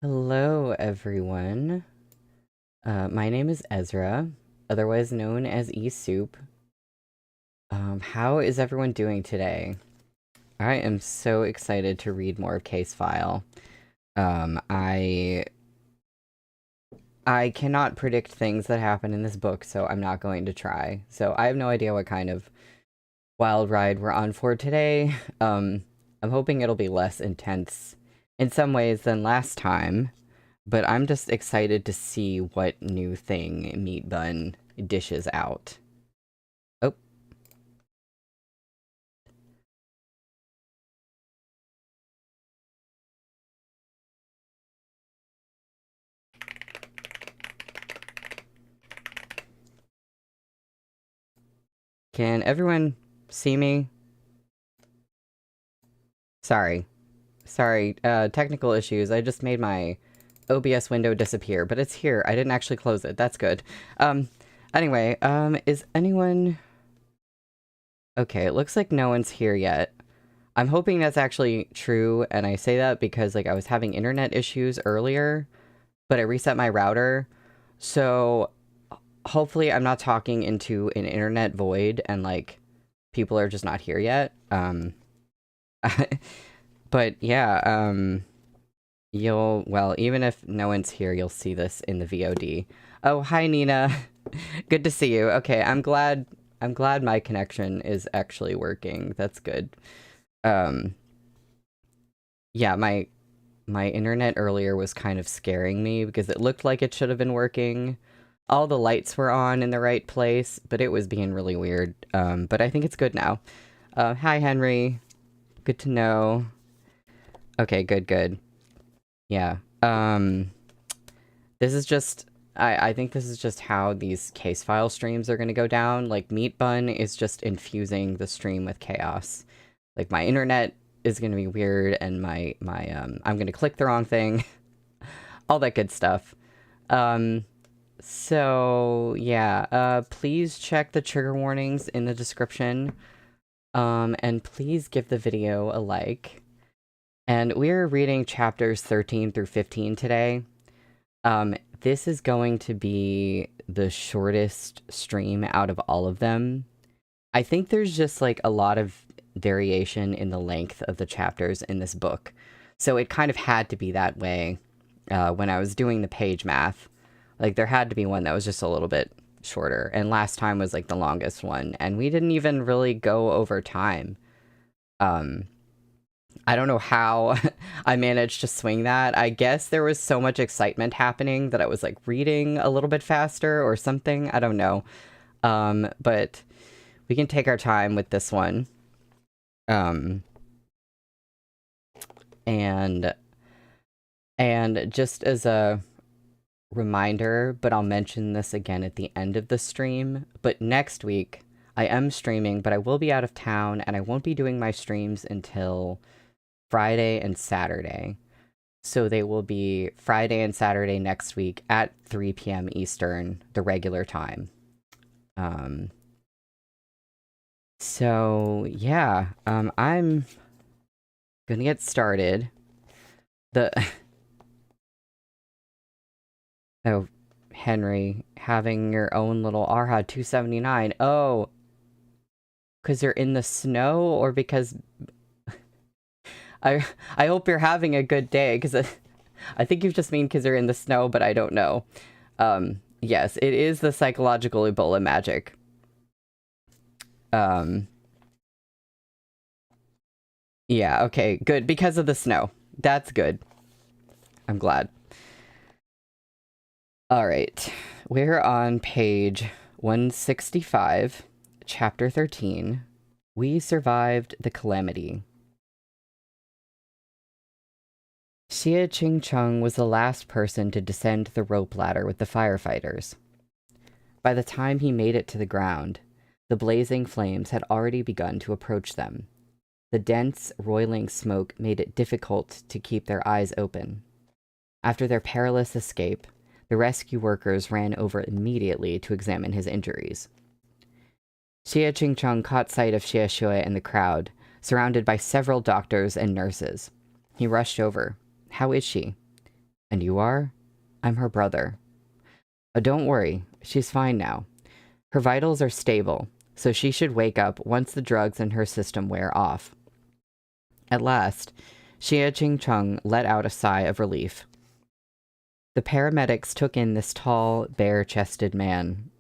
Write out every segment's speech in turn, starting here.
Hello, everyone. My name is Ezra, otherwise known as E-Soup. How is everyone doing today? I am so excited to read more of Case File. I cannot predict things that happen in this book, so I'm not going to try. So I have no idea what kind of wild ride we're on for today. I'm hoping it'll be less intense in some ways than last time. But I'm just excited to see what new thing Meat Bun dishes out. Oh. Can everyone see me? Sorry. Sorry, technical issues. I just made my OBS window disappear, but it's here. I didn't actually close it. That's good. Anyway, is anyone... Okay, it looks like no one's here yet. I'm hoping that's actually true, and I say that because, like, I was having internet issues earlier, but I reset my router, so hopefully I'm not talking into an internet void, and, like, people are just not here yet. But, yeah, well, even if no one's here, you'll see this in the VOD. Oh, hi, Nina. Good to see you. Okay, I'm glad my connection is actually working. That's good. Yeah, my internet earlier was kind of scaring me because it looked like it should have been working. All the lights were on in the right place, but it was being really weird. But I think it's good now. Hi, Henry. Good to know. Okay, good. Yeah. This is just... I think this is just how these case file streams are going to go down. Like, Meat Bun is just infusing the stream with chaos. Like, my internet is going to be weird, and I'm going to click the wrong thing. All that good stuff. So, yeah, please check the trigger warnings in the description. And please give the video a like. And we're reading chapters 13 through 15 today. This is going to be the shortest stream out of all of them. I think there's just, like, a lot of variation in the length of the chapters in this book. So it kind of had to be that way when I was doing the page math. Like, there had to be one that was just a little bit shorter. And last time was, like, the longest one. And we didn't even really go over time. I don't know how I managed to swing that. I guess there was so much excitement happening that I was, like, reading a little bit faster or something. I don't know. But we can take our time with this one. And just as a reminder, but I'll mention this again at the end of the stream, but next week I am streaming, but I will be out of town, and I won't be doing my streams until Friday and Saturday. So they will be Friday and Saturday next week at 3 p.m. Eastern, the regular time. So yeah, I'm gonna get started. Oh, Henry, having your own little Arha 279. Oh, because you're in the snow, or because... I hope you're having a good day, because I think you just mean because you're in the snow, but I don't know. Yes, it is the psychological Ebola magic. Yeah, okay, good, because of the snow. That's good. I'm glad. Alright, we're on page 165, chapter 13. We survived the calamity. Xie Qingcheng was the last person to descend the rope ladder with the firefighters. By the time he made it to the ground, the blazing flames had already begun to approach them. The dense, roiling smoke made it difficult to keep their eyes open. After their perilous escape, the rescue workers ran over immediately to examine his injuries. Xie Qingcheng caught sight of Xie Shui and the crowd, surrounded by several doctors and nurses. He rushed over. "How is she?" And you are? I'm her brother. Oh, don't worry, she's fine now. Her vitals are stable, so she should wake up once the drugs in her system wear off. At last, Xie Qingcheng let out a sigh of relief. The paramedics took in this tall, bare-chested man.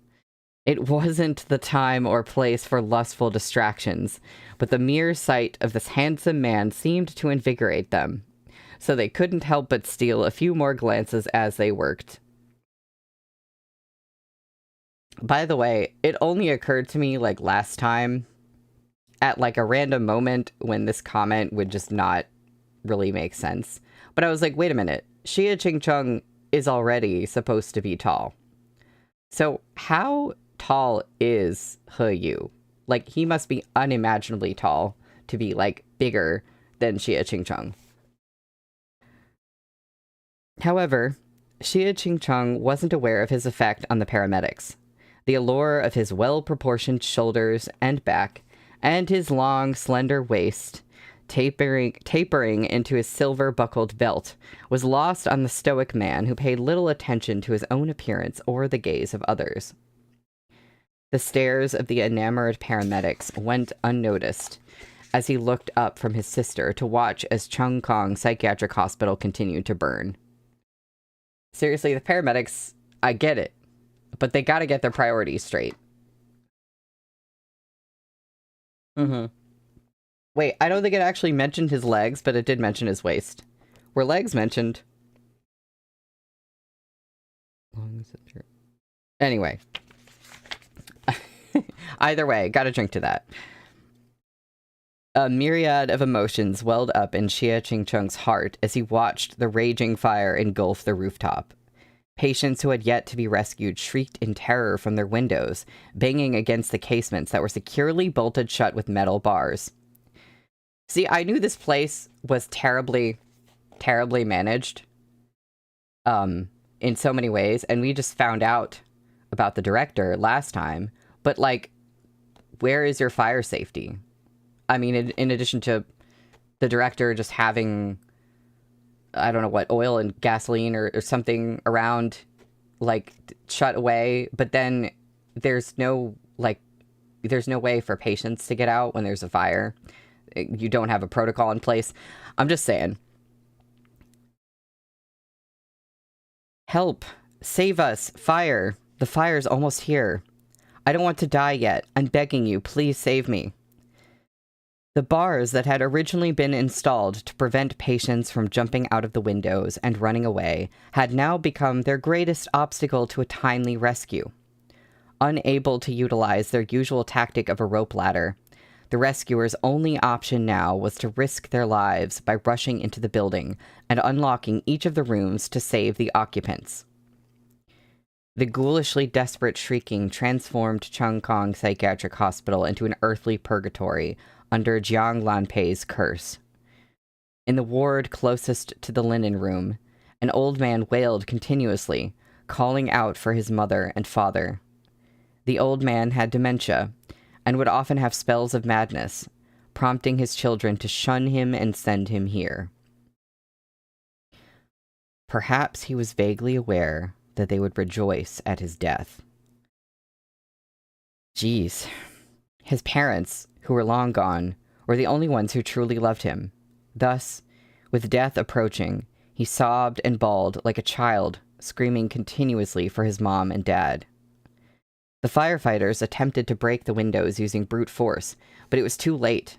It wasn't the time or place for lustful distractions, but the mere sight of this handsome man seemed to invigorate them, so they couldn't help but steal a few more glances as they worked. By the way, it only occurred to me, like, last time, at, like, a random moment when this comment would just not really make sense. But I was like, wait a minute, Xie Qingcheng is already supposed to be tall. So how tall is He Yu? Like, he must be unimaginably tall to be, like, bigger than Xie Qingcheng. However, Xie Qingcheng wasn't aware of his effect on the paramedics. The allure of his well-proportioned shoulders and back, and his long, slender waist, tapering into his silver-buckled belt, was lost on the stoic man who paid little attention to his own appearance or the gaze of others. The stares of the enamored paramedics went unnoticed as he looked up from his sister to watch as Chung Kong Psychiatric Hospital continued to burn. Seriously, the paramedics, I get it, but they gotta get their priorities straight. Wait, I don't think it actually mentioned his legs, but it did mention his waist. Were legs mentioned? Anyway. Either way, gotta drink to that. A myriad of emotions welled up in Xie Qingcheng's heart as he watched the raging fire engulf the rooftop. Patients who had yet to be rescued shrieked in terror from their windows, banging against the casements that were securely bolted shut with metal bars. See, I knew this place was terribly, terribly managed, in so many ways, and we just found out about the director last time, but, like, where is your fire safety? I mean, in addition to the director just having, I don't know what, oil and gasoline or something around, like, shut away, but then there's no way for patients to get out when there's a fire. You don't have a protocol in place. I'm just saying. Help! Save us! Fire! The fire's almost here. I don't want to die yet. I'm begging you, please save me. The bars that had originally been installed to prevent patients from jumping out of the windows and running away had now become their greatest obstacle to a timely rescue. Unable to utilize their usual tactic of a rope ladder, the rescuers' only option now was to risk their lives by rushing into the building and unlocking each of the rooms to save the occupants. The ghoulishly desperate shrieking transformed Chung Kong Psychiatric Hospital into an earthly purgatory under Jiang Lanpei's curse. In the ward closest to the linen room, an old man wailed continuously, calling out for his mother and father. The old man had dementia, and would often have spells of madness, prompting his children to shun him and send him here. Perhaps he was vaguely aware that they would rejoice at his death. Jeez. His parents, who were long gone, were the only ones who truly loved him. Thus, with death approaching, he sobbed and bawled like a child, screaming continuously for his mom and dad. The firefighters attempted to break the windows using brute force, but it was too late.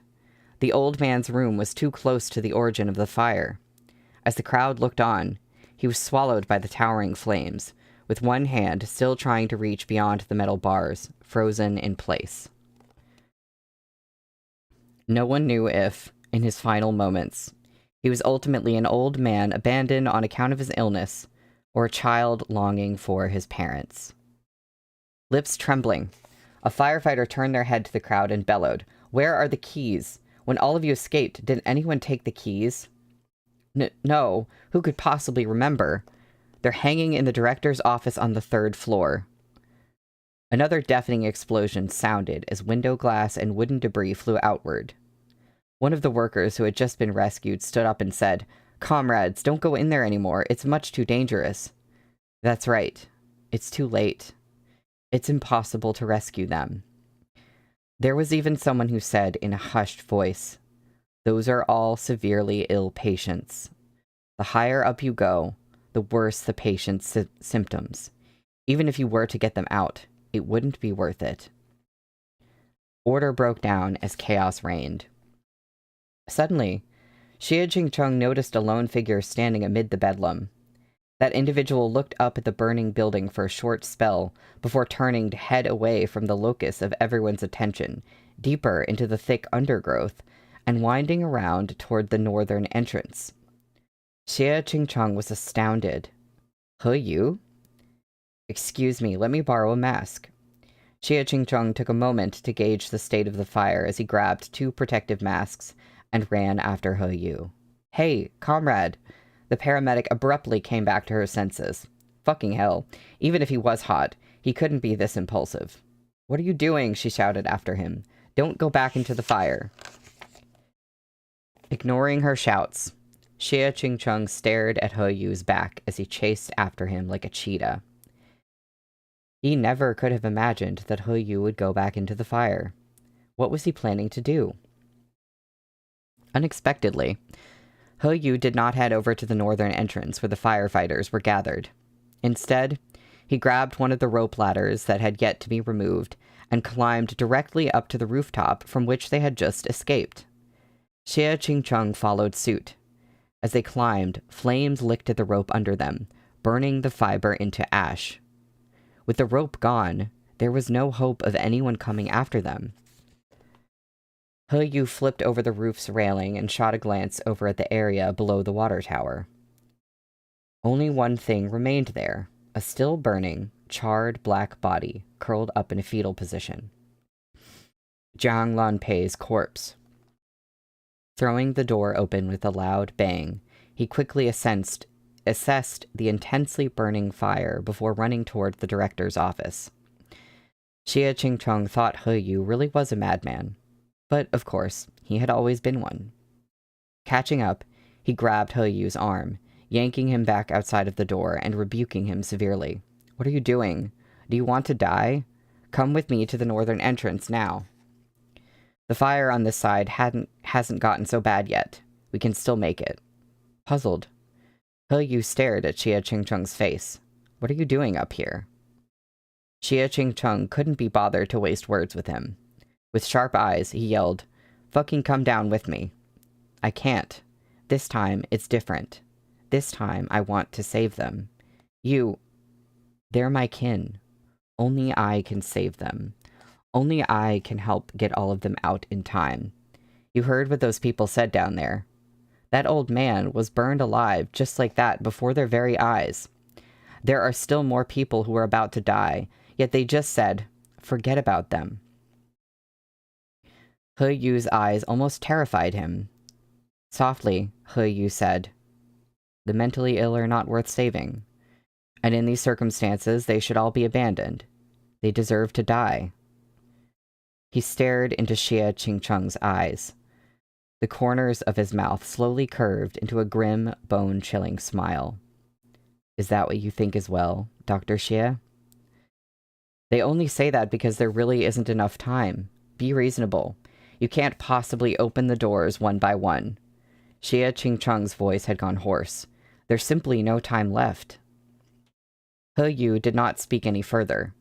The old man's room was too close to the origin of the fire. As the crowd looked on, he was swallowed by the towering flames, with one hand still trying to reach beyond the metal bars, frozen in place. No one knew if, in his final moments, he was ultimately an old man abandoned on account of his illness, or a child longing for his parents. Lips trembling, a firefighter turned their head to the crowd and bellowed, "Where are the keys? When all of you escaped, didn't anyone take the keys?" No, who could possibly remember? They're hanging in the director's office on the 3rd floor. Another deafening explosion sounded as window glass and wooden debris flew outward. One of the workers who had just been rescued stood up and said, Comrades, don't go in there anymore. It's much too dangerous. That's right. It's too late. It's impossible to rescue them. There was even someone who said in a hushed voice, those are all severely ill patients. The higher up you go, the worse the patient's symptoms. Even if you were to get them out, it wouldn't be worth it. Order broke down as chaos reigned. Suddenly, Xie Jingcheng noticed a lone figure standing amid the bedlam. That individual looked up at the burning building for a short spell before turning to head away from the locus of everyone's attention, deeper into the thick undergrowth, and winding around toward the northern entrance. Xie Jingcheng was astounded. He Yu? Excuse me, let me borrow a mask. Xie Jingcheng took a moment to gauge the state of the fire as he grabbed 2 protective masks and ran after He Yu. Hey, comrade! The paramedic abruptly came back to her senses. Fucking hell. Even if he was hot, he couldn't be this impulsive. What are you doing? She shouted after him. Don't go back into the fire. Ignoring her shouts, Xie Jingcheng stared at He Yu's back as he chased after him like a cheetah. He never could have imagined that He Yu would go back into the fire. What was he planning to do? Unexpectedly, He Yu did not head over to the northern entrance where the firefighters were gathered. Instead, he grabbed one of the rope ladders that had yet to be removed and climbed directly up to the rooftop from which they had just escaped. Xie Jingcheng followed suit. As they climbed, flames licked at the rope under them, burning the fiber into ash. With the rope gone, there was no hope of anyone coming after them. He Yu flipped over the roof's railing and shot a glance over at the area below the water tower. Only one thing remained there, a still burning, charred black body curled up in a fetal position. Jiang Lanpei's corpse. Throwing the door open with a loud bang, he quickly assessed the intensely burning fire before running toward the director's office. Xie Jingcheng thought He Yu really was a madman, but of course, he had always been one. Catching up, he grabbed He Yu's arm, yanking him back outside of the door and rebuking him severely. What are you doing? Do you want to die? Come with me to the northern entrance now. The fire on this side hasn't gotten so bad yet. We can still make it. Puzzled, He Yu stared at Xie Jingcheng's face. What are you doing up here? Xie Jingcheng couldn't be bothered to waste words with him. With sharp eyes, he yelled, Fucking come down with me. I can't. This time, it's different. This time, I want to save them. They're my kin. Only I can save them. Only I can help get all of them out in time. You heard what those people said down there. That old man was burned alive just like that before their very eyes. There are still more people who are about to die, yet they just said, forget about them. He Yu's eyes almost terrified him. Softly, He Yu said, the mentally ill are not worth saving. And in these circumstances, they should all be abandoned. They deserve to die. He stared into Xie Jingcheng's eyes. The corners of his mouth slowly curved into a grim, bone-chilling smile. Is that what you think as well, Dr. Xie? They only say that because there really isn't enough time. Be reasonable. You can't possibly open the doors one by one. Xie Jingcheng's voice had gone hoarse. There's simply no time left. He Yu did not speak any further.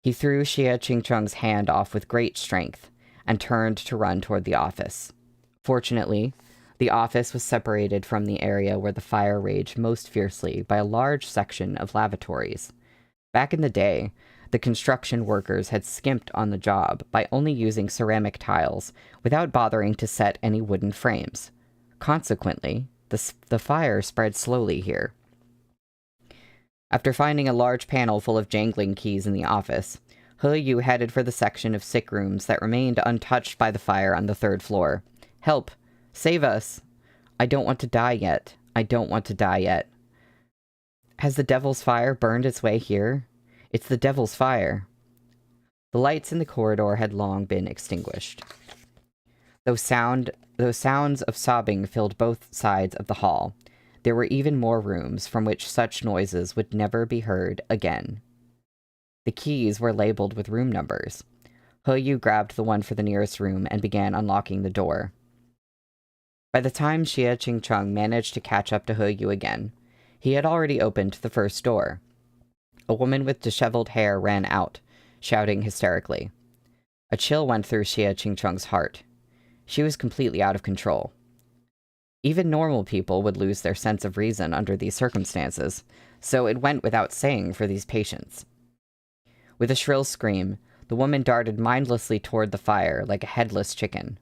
He threw Xie Jingcheng's hand off with great strength and turned to run toward the office. Fortunately, the office was separated from the area where the fire raged most fiercely by a large section of lavatories. Back in the day, the construction workers had skimped on the job by only using ceramic tiles without bothering to set any wooden frames. Consequently, the fire spread slowly here. After finding a large panel full of jangling keys in the office, He Yu headed for the section of sick rooms that remained untouched by the fire on the 3rd floor. Help! Save us! I don't want to die yet. I don't want to die yet. Has the devil's fire burned its way here? It's the devil's fire. The lights in the corridor had long been extinguished. Those sounds of sobbing filled both sides of the hall. There were even more rooms from which such noises would never be heard again. The keys were labeled with room numbers. He Yu grabbed the one for the nearest room and began unlocking the door. By the time Xie Qingcheng managed to catch up to He Yu again, he had already opened the first door. A woman with disheveled hair ran out, shouting hysterically. A chill went through Xie Qingcheng's heart. She was completely out of control. Even normal people would lose their sense of reason under these circumstances, so it went without saying for these patients. With a shrill scream, the woman darted mindlessly toward the fire like a headless chicken.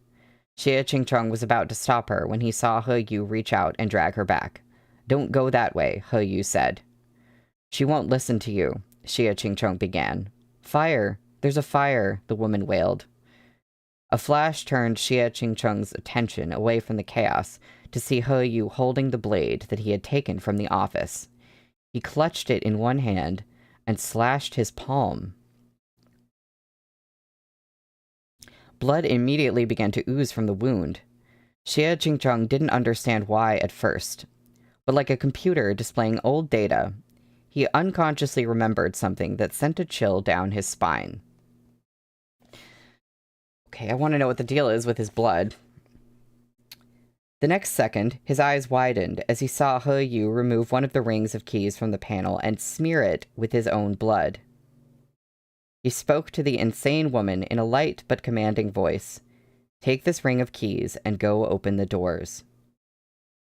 Xie Qingcheng was about to stop her when he saw He Yu reach out and drag her back. "Don't go that way," He Yu said. "She won't listen to you," Xie Qingcheng began. "Fire! There's a fire," the woman wailed. A flash turned Xie Qingcheng's attention away from the chaos to see He Yu holding the blade that he had taken from the office. He clutched it in one hand and slashed his palm. Blood immediately began to ooze from the wound. Xie Qingcheng didn't understand why at first, but like a computer displaying old data, he unconsciously remembered something that sent a chill down his spine. Okay, I want to know what the deal is with his blood. The next second, his eyes widened as he saw He Yu remove one of the rings of keys from the panel and smear it with his own blood. He spoke to the insane woman in a light but commanding voice. "Take this ring of keys and go open the doors.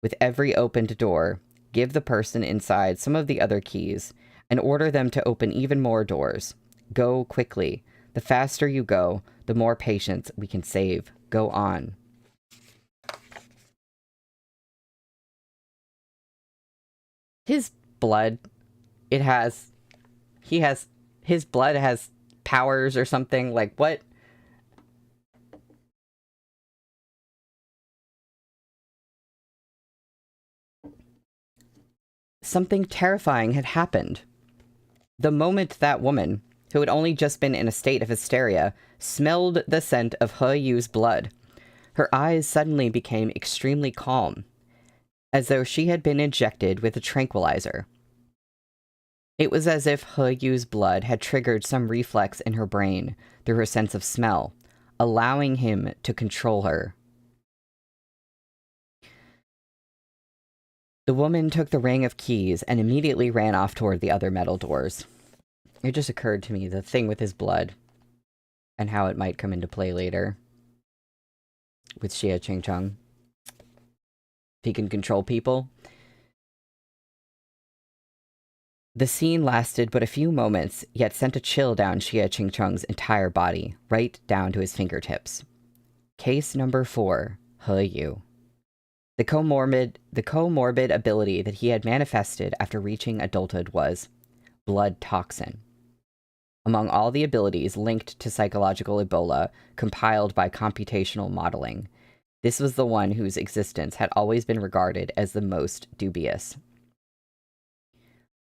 With every opened door, give the person inside some of the other keys and order them to open even more doors. Go quickly. The faster you go, the more patients we can save. Go on." His blood, his blood has powers or something. Like, what? Something terrifying had happened. The moment that woman, who had only just been in a state of hysteria, smelled the scent of He Yu's blood, her eyes suddenly became extremely calm, as though she had been injected with a tranquilizer. It was as if He Yu's blood had triggered some reflex in her brain through her sense of smell, allowing him to control her. The woman took the ring of keys and immediately ran off toward the other metal doors. It just occurred to me, the thing with his blood, and how it might come into play later with Xie Qingcheng. If he can control people. The scene lasted but a few moments, yet sent a chill down Xie Qingcheng's entire body, right down to his fingertips. Case number 4, He Yu. The comorbid ability that he had manifested after reaching adulthood was blood toxin. Among all the abilities linked to psychological Ebola compiled by computational modeling, this was the one whose existence had always been regarded as the most dubious.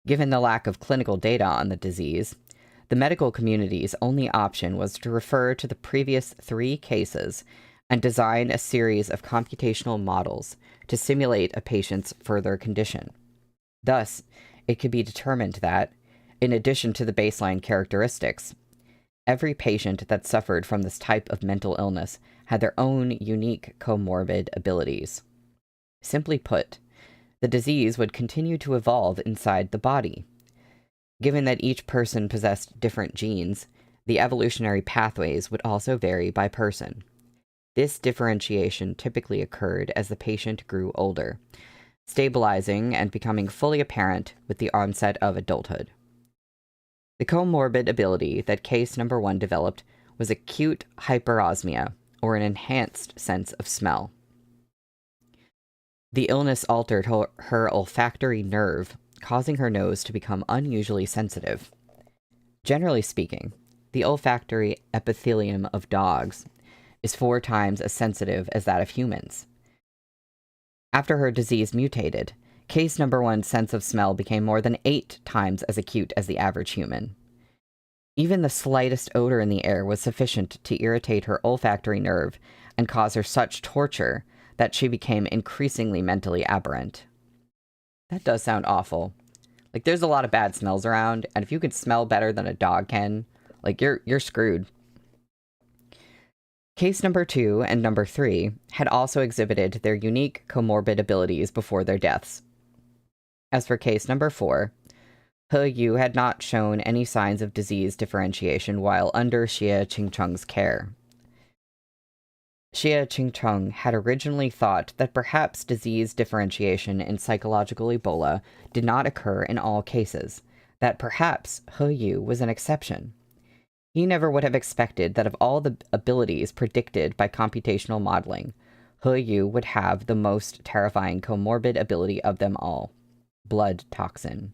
Given the lack of clinical data on the disease, the medical community's only option was to refer to the previous 3 cases and design a series of computational models to simulate a patient's further condition. Thus, it could be determined that, in addition to the baseline characteristics, every patient that suffered from this type of mental illness had their own unique comorbid abilities. Simply put, the disease would continue to evolve inside the body. Given that each person possessed different genes, the evolutionary pathways would also vary by person. This differentiation typically occurred as the patient grew older, stabilizing and becoming fully apparent with the onset of adulthood. The comorbid ability that case number 1 developed was acute hyperosmia, or an enhanced sense of smell. The illness altered her olfactory nerve, causing her nose to become unusually sensitive. Generally speaking, the olfactory epithelium of dogs is 4 times as sensitive as that of humans. After her disease mutated, case number 1's sense of smell became more than 8 times as acute as the average human. Even the slightest odor in the air was sufficient to irritate her olfactory nerve, and cause her such torture that she became increasingly mentally aberrant. That does sound awful. Like, there's a lot of bad smells around, and if you could smell better than a dog can, like, you're screwed. Case number 2 and number 3 had also exhibited their unique comorbid abilities before their deaths. As for case number 4, He Yu had not shown any signs of disease differentiation while under Xie Qingcheng's care. Xie Qingcheng had originally thought that perhaps disease differentiation in psychological Ebola did not occur in all cases, that perhaps He Yu was an exception. He never would have expected that of all the abilities predicted by computational modeling, He Yu would have the most terrifying comorbid ability of them all: blood toxin.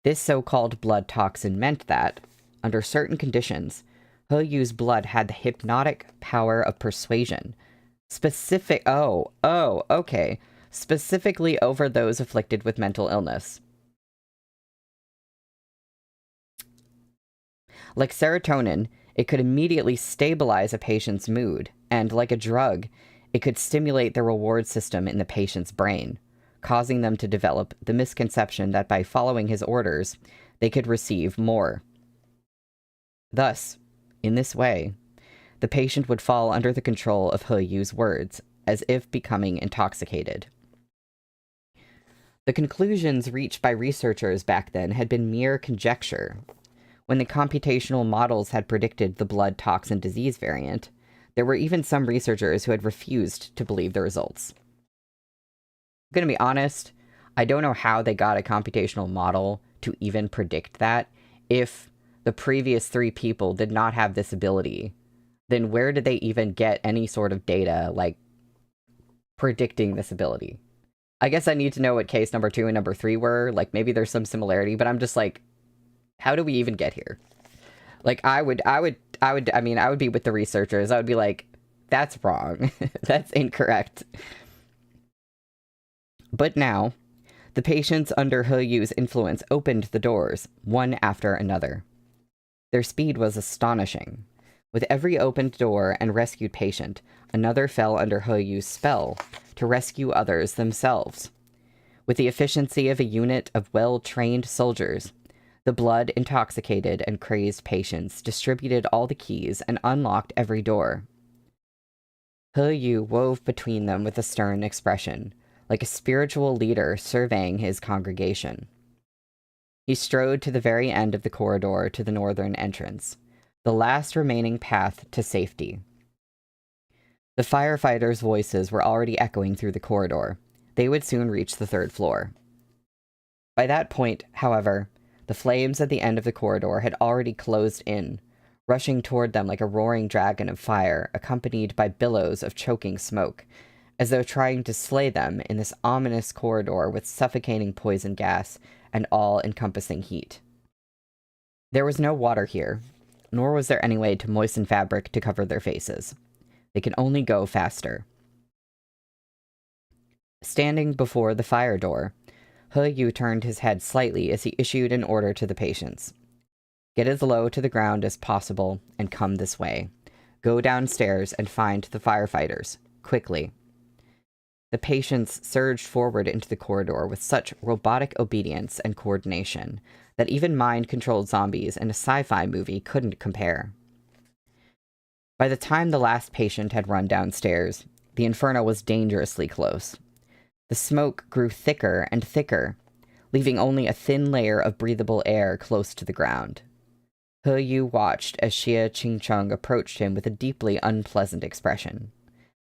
This so-called blood toxin meant that, under certain conditions, He Yu's blood had the hypnotic power of persuasion. Specifically over those afflicted with mental illness. Like serotonin, it could immediately stabilize a patient's mood, and like a drug, it could stimulate the reward system in the patient's brain, causing them to develop the misconception that by following his orders, they could receive more. Thus, in this way, the patient would fall under the control of He Yu's words, as if becoming intoxicated. The conclusions reached by researchers back then had been mere conjecture. When the computational models had predicted the blood toxin disease variant, there were even some researchers who had refused to believe the results. I'm gonna be honest, I don't know how they got a computational model to even predict that. If the previous 3 people did not have this ability, then where did they even get any sort of data, like, predicting this ability? I guess I need to know what case number 2 and number 3 were. Like, maybe there's some similarity, but I'm just like, how do we even get here? Like, I would be with the researchers. I would be like, that's wrong. That's incorrect. But now, the patients under He Yu's influence opened the doors, one after another. Their speed was astonishing. With every opened door and rescued patient, another fell under He Yu's spell to rescue others themselves. With the efficiency of a unit of well-trained soldiers, the blood-intoxicated and crazed patients distributed all the keys and unlocked every door. He Yu wove between them with a stern expression, like a spiritual leader surveying his congregation. He strode to the very end of the corridor to the northern entrance, the last remaining path to safety. The firefighters' voices were already echoing through the corridor. They would soon reach the 3rd floor. By that point, however, the flames at the end of the corridor had already closed in, rushing toward them like a roaring dragon of fire, accompanied by billows of choking smoke, as though trying to slay them in this ominous corridor with suffocating poison gas and all-encompassing heat. There was no water here, nor was there any way to moisten fabric to cover their faces. They could only go faster. Standing before the fire door, He Yu turned his head slightly as he issued an order to the patients. Get as low to the ground as possible and come this way. Go downstairs and find the firefighters, quickly. The patients surged forward into the corridor with such robotic obedience and coordination that even mind-controlled zombies in a sci-fi movie couldn't compare. By the time the last patient had run downstairs, the inferno was dangerously close. The smoke grew thicker and thicker, leaving only a thin layer of breathable air close to the ground. He Yu watched as Xie Qingcheng approached him with a deeply unpleasant expression.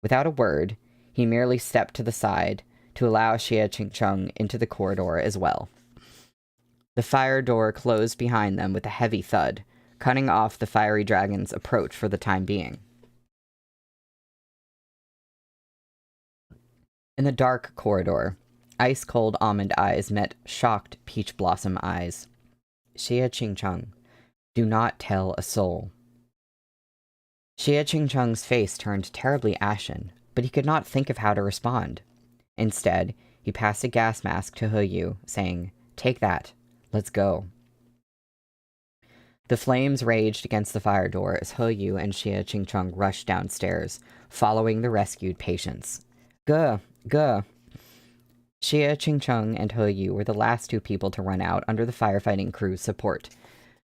Without a word, he merely stepped to the side to allow Xie Qingcheng into the corridor as well. The fire door closed behind them with a heavy thud, cutting off the fiery dragon's approach for the time being. In the dark corridor, ice-cold almond eyes met shocked peach blossom eyes. Xie Qingcheng, do not tell a soul. Xie Qingcheng's face turned terribly ashen, but he could not think of how to respond. Instead, he passed a gas mask to He Yu, saying, "Take that. Let's go." The flames raged against the fire door as He Yu and Xie Qingcheng rushed downstairs, following the rescued patients. Guh! Guh! Xie Qingcheng and He Yu were the last two people to run out under the firefighting crew's support.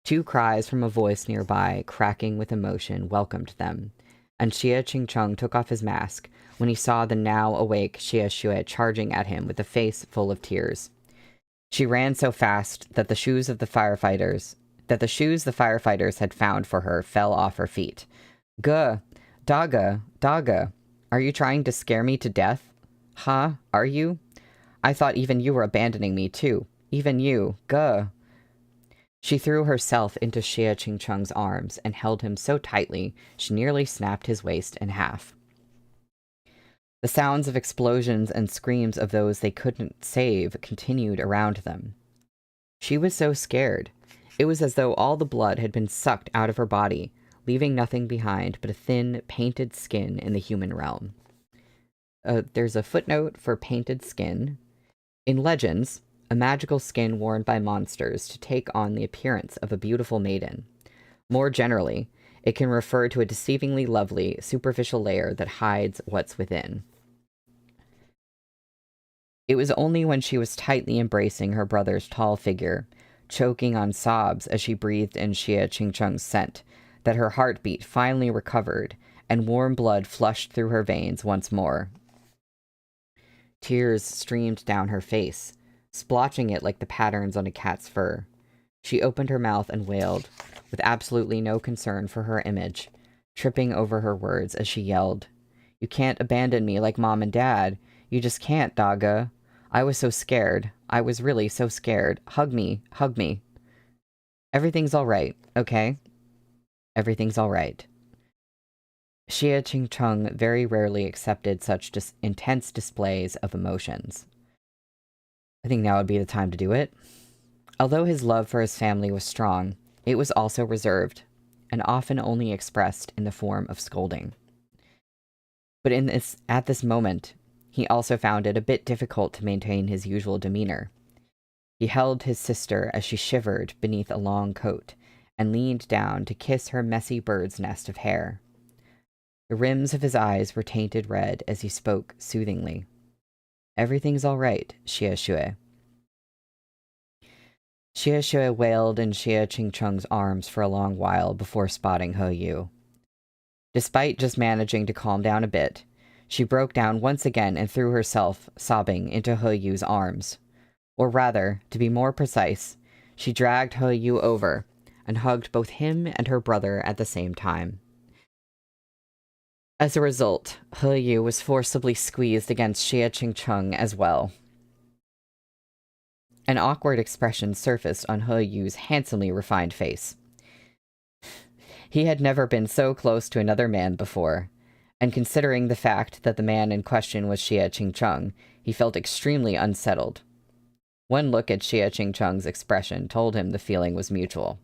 Two cries from a voice nearby, cracking with emotion, welcomed them, and Xie Qingcheng took off his mask when he saw the now awake Xie Xue charging at him with a face full of tears. She ran so fast that the shoes the firefighters had found for her fell off her feet. Guh! Daga! Daga! Are you trying to scare me to death? Huh? Are you? I thought even you were abandoning me, too. Even you. Guh! She threw herself into Xie Qingcheng's arms and held him so tightly she nearly snapped his waist in half. The sounds of explosions and screams of those they couldn't save continued around them. She was so scared. It was as though all the blood had been sucked out of her body, leaving nothing behind but a thin, painted skin in the human realm. There's a footnote for painted skin. In legends, a magical skin worn by monsters to take on the appearance of a beautiful maiden. More generally, it can refer to a deceivingly lovely, superficial layer that hides what's within. It was only when she was tightly embracing her brother's tall figure, choking on sobs as she breathed in Xie Qingcheng's scent, that her heartbeat finally recovered and warm blood flushed through her veins once more. Tears streamed down her face, splotching it like the patterns on a cat's fur. She opened her mouth and wailed, with absolutely no concern for her image, tripping over her words as she yelled, "You can't abandon me like Mom and Dad. You just can't, Daga. I was so scared. I was really so scared. Hug me. Hug me. Everything's all right, okay? Everything's all right." Xie Qingcheng very rarely accepted such intense displays of emotions. I think now would be the time to do it. Although his love for his family was strong, it was also reserved, and often only expressed in the form of scolding. But at this moment, he also found it a bit difficult to maintain his usual demeanor. He held his sister as she shivered beneath a long coat, and leaned down to kiss her messy bird's nest of hair. The rims of his eyes were tainted red as he spoke soothingly. "Everything's all right, Xie Xue." Xie Xue wailed in Xie Qingcheng's arms for a long while before spotting He Yu. Despite just managing to calm down a bit, she broke down once again and threw herself, sobbing, into He Yu's arms. Or rather, to be more precise, she dragged He Yu over and hugged both him and her brother at the same time. As a result, He Yu was forcibly squeezed against Xie Qingcheng as well. An awkward expression surfaced on He Yu's handsomely refined face. He had never been so close to another man before, and considering the fact that the man in question was Xie Qingcheng, he felt extremely unsettled. One look at Xie Qingcheng's expression told him the feeling was mutual.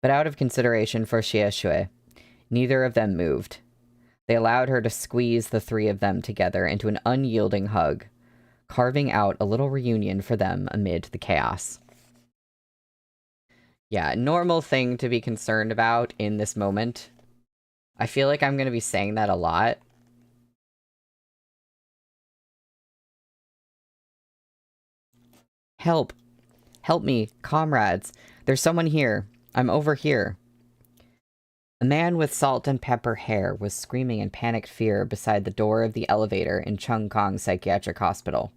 But out of consideration for Xie Xue, neither of them moved. They allowed her to squeeze the three of them together into an unyielding hug, carving out a little reunion for them amid the chaos. Yeah, normal thing to be concerned about in this moment. I feel like I'm going to be saying that a lot. Help! Help me, comrades! There's someone here! I'm over here! A man with salt and pepper hair was screaming in panicked fear beside the door of the elevator in Chung Kong Psychiatric Hospital.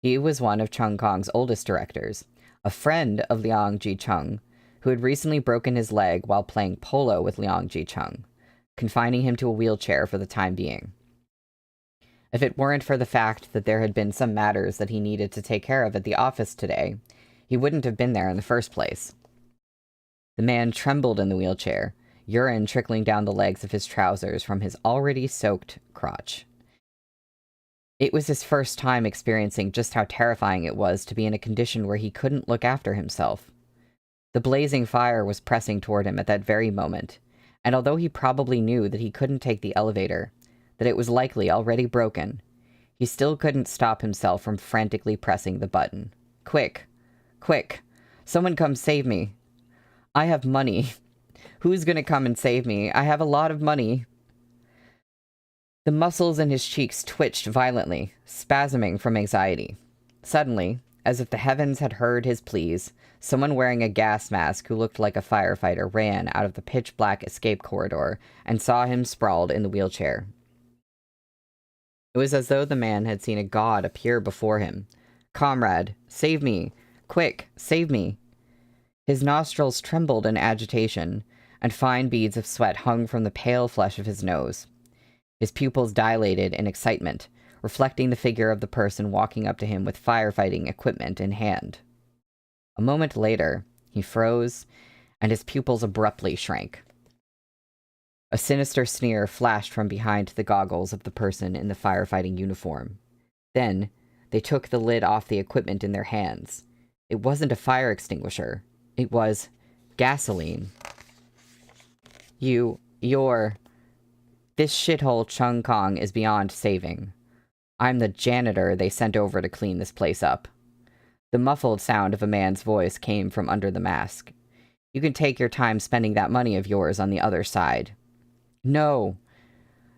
He was one of Chung Kong's oldest directors, a friend of Liang Ji-chung, who had recently broken his leg while playing polo with Liang Ji-chung, confining him to a wheelchair for the time being. If it weren't for the fact that there had been some matters that he needed to take care of at the office today, he wouldn't have been there in the first place. The man trembled in the wheelchair, urine trickling down the legs of his trousers from his already soaked crotch. It was his first time experiencing just how terrifying it was to be in a condition where he couldn't look after himself. The blazing fire was pressing toward him at that very moment, and although he probably knew that he couldn't take the elevator, that it was likely already broken, he still couldn't stop himself from frantically pressing the button. "Quick! Quick! Someone come save me! I have money. Who's gonna come and save me? I have a lot of money. The muscles in his cheeks twitched violently, spasming from anxiety. Suddenly, as if the heavens had heard his pleas, someone wearing a gas mask who looked like a firefighter ran out of the pitch-black escape corridor and saw him sprawled in the wheelchair. It was as though the man had seen a god appear before him. "Comrade, save me! Quick, save me!" His nostrils trembled in agitation, and fine beads of sweat hung from the pale flesh of his nose. His pupils dilated in excitement, reflecting the figure of the person walking up to him with firefighting equipment in hand. A moment later, he froze, and his pupils abruptly shrank. A sinister sneer flashed from behind the goggles of the person in the firefighting uniform. Then, they took the lid off the equipment in their hands. It wasn't a fire extinguisher. It was gasoline. This shithole Chung Kong is beyond saving. I'm the janitor they sent over to clean this place up. The muffled sound of a man's voice came from under the mask. You can take your time spending that money of yours on the other side. No!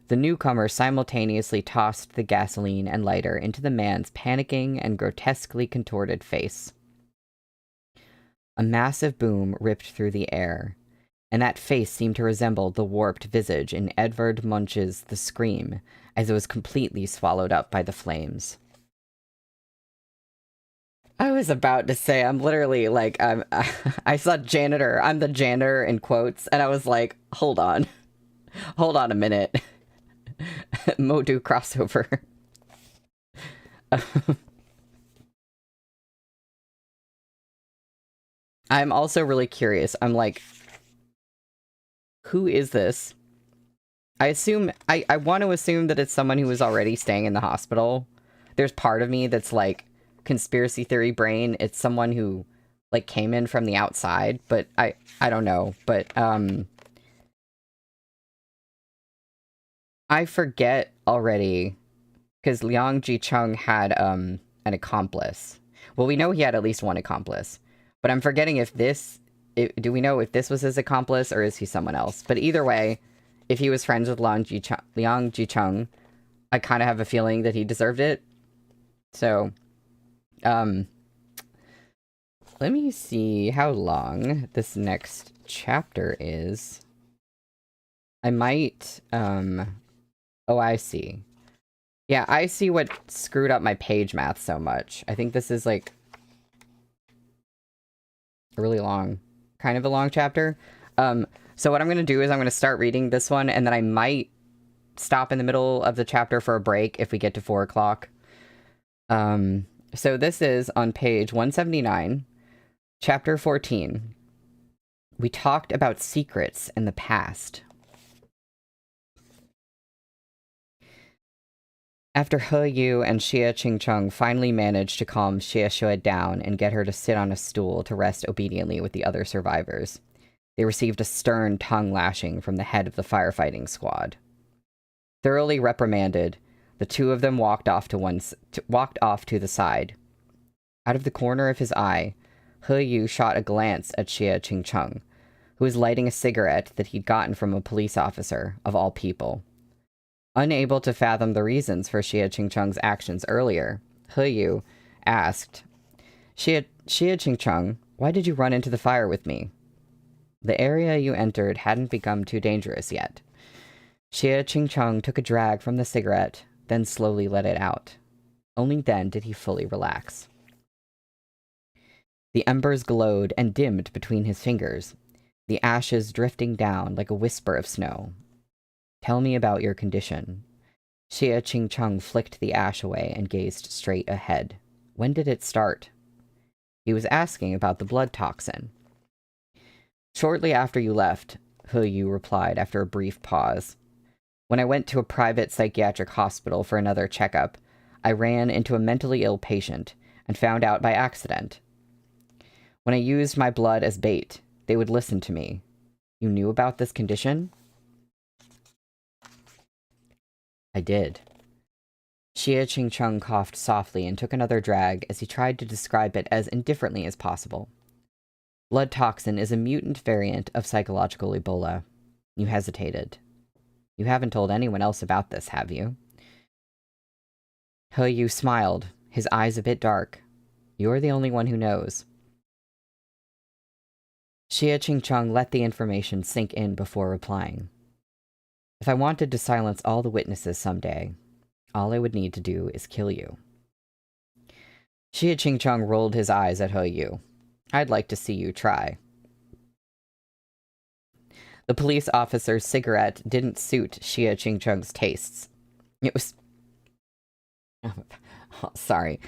The newcomer simultaneously tossed the gasoline and lighter into the man's panicking and grotesquely contorted face. A massive boom ripped through the air, and that face seemed to resemble the warped visage in Edvard Munch's The Scream, as it was completely swallowed up by the flames. I was about to say, I'm literally like, I saw janitor, I'm the janitor in quotes, and I was like, hold on a minute. Modu crossover. I'm also really curious. I'm like, who is this? I want to assume that it's someone who was already staying in the hospital. There's part of me that's like, conspiracy theory brain, it's someone who like came in from the outside, but I don't know. But I forget already, because Liang Jicheng had an accomplice. Well, we know he had at least one accomplice, but I'm forgetting do we know if this was his accomplice or is he someone else? But either way, if he was friends with Liang Jicheng, I kind of have a feeling that he deserved it. So, let me see how long this next chapter is. I might, oh, I see. Yeah, I see what screwed up my page math so much. I think this is, like, a really long, kind of a long chapter. So what I'm going to do is I'm going to start reading this one, and then I might stop in the middle of the chapter for a break if we get to 4 o'clock. So this is on page 179, chapter 14. We talked about secrets in the past. After He Yu and Xie Qingcheng finally managed to calm Xie Shui down and get her to sit on a stool to rest obediently with the other survivors, they received a stern tongue lashing from the head of the firefighting squad. Thoroughly reprimanded, the two of them walked off to the side. Out of the corner of his eye, He Yu shot a glance at Xie Qingcheng, who was lighting a cigarette that he'd gotten from a police officer, of all people. Unable to fathom the reasons for Xie Qingcheng's actions earlier, He Yu asked, Xie Qingcheng, why did you run into the fire with me? The area you entered hadn't become too dangerous yet. Xie Qingcheng took a drag from the cigarette, then slowly let it out. Only then did he fully relax. The embers glowed and dimmed between his fingers, the ashes drifting down like a whisper of snow. Tell me about your condition. Xie Qingcheng flicked the ash away and gazed straight ahead. When did it start? He was asking about the blood toxin. Shortly after you left, He Yu replied after a brief pause. When I went to a private psychiatric hospital for another checkup, I ran into a mentally ill patient and found out by accident. When I used my blood as bait, they would listen to me. You knew about this condition? I did. Xie Qingcheng coughed softly and took another drag as he tried to describe it as indifferently as possible. Blood toxin is a mutant variant of psychological Ebola. You hesitated. You haven't told anyone else about this, have you? He Yu smiled, his eyes a bit dark. You're the only one who knows. Xie Qingcheng let the information sink in before replying. If I wanted to silence all the witnesses someday, all I would need to do is kill you. Xie Qingcheng rolled his eyes at He Yu. I'd like to see you try. The police officer's cigarette didn't suit Xie Qingcheng's tastes. It was... Oh, sorry.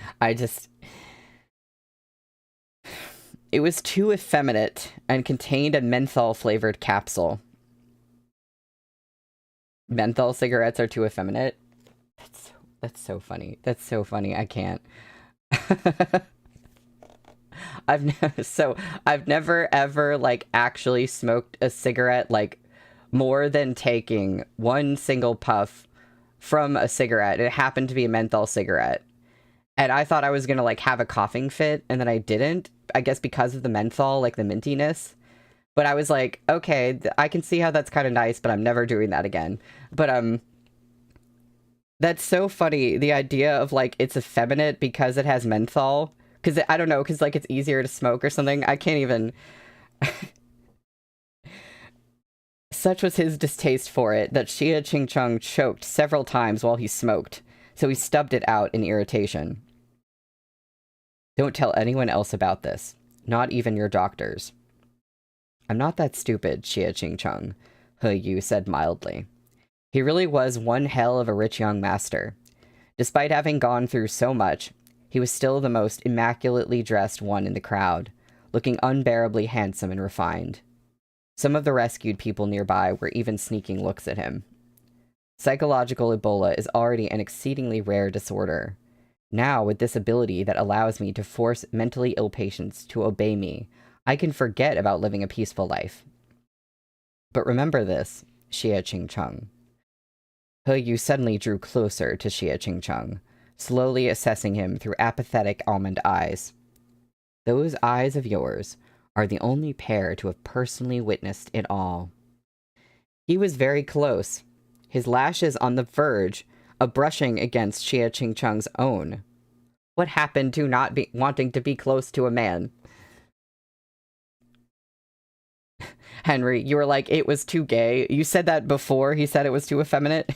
It was too effeminate and contained a menthol-flavored capsule. Menthol cigarettes are too effeminate? That's so funny. That's so funny. I can't. I've never ever like actually smoked a cigarette like more than taking one single puff from a cigarette. It happened to be a menthol cigarette. And I thought I was gonna like have a coughing fit, and then I didn't. I guess because of the menthol, like the mintiness. But I was like, okay, I can see how that's kind of nice, but I'm never doing that again. But that's so funny. The idea of like it's effeminate because it has menthol. Because I don't know, because like it's easier to smoke or something. I can't even. Such was his distaste for it that Xie Qingcheng choked several times while he smoked, so he stubbed it out in irritation. Don't tell anyone else about this, not even your doctors. I'm not that stupid, Xie Qingcheng, He Yu said mildly. He really was one hell of a rich young master. Despite having gone through so much, he was still the most immaculately dressed one in the crowd, looking unbearably handsome and refined. Some of the rescued people nearby were even sneaking looks at him. Psychological Ebola is already an exceedingly rare disorder. Now, with this ability that allows me to force mentally ill patients to obey me, I can forget about living a peaceful life. But remember this, Xie Qingcheng. He Yu suddenly drew closer to Xie Qingcheng, slowly assessing him through apathetic almond eyes. Those eyes of yours are the only pair to have personally witnessed it all. He was very close, his lashes on the verge of brushing against Xie Qingcheng's own. What happened to not wanting to be close to a man? Henry, you were like, it was too gay. You said that before he said it was too effeminate.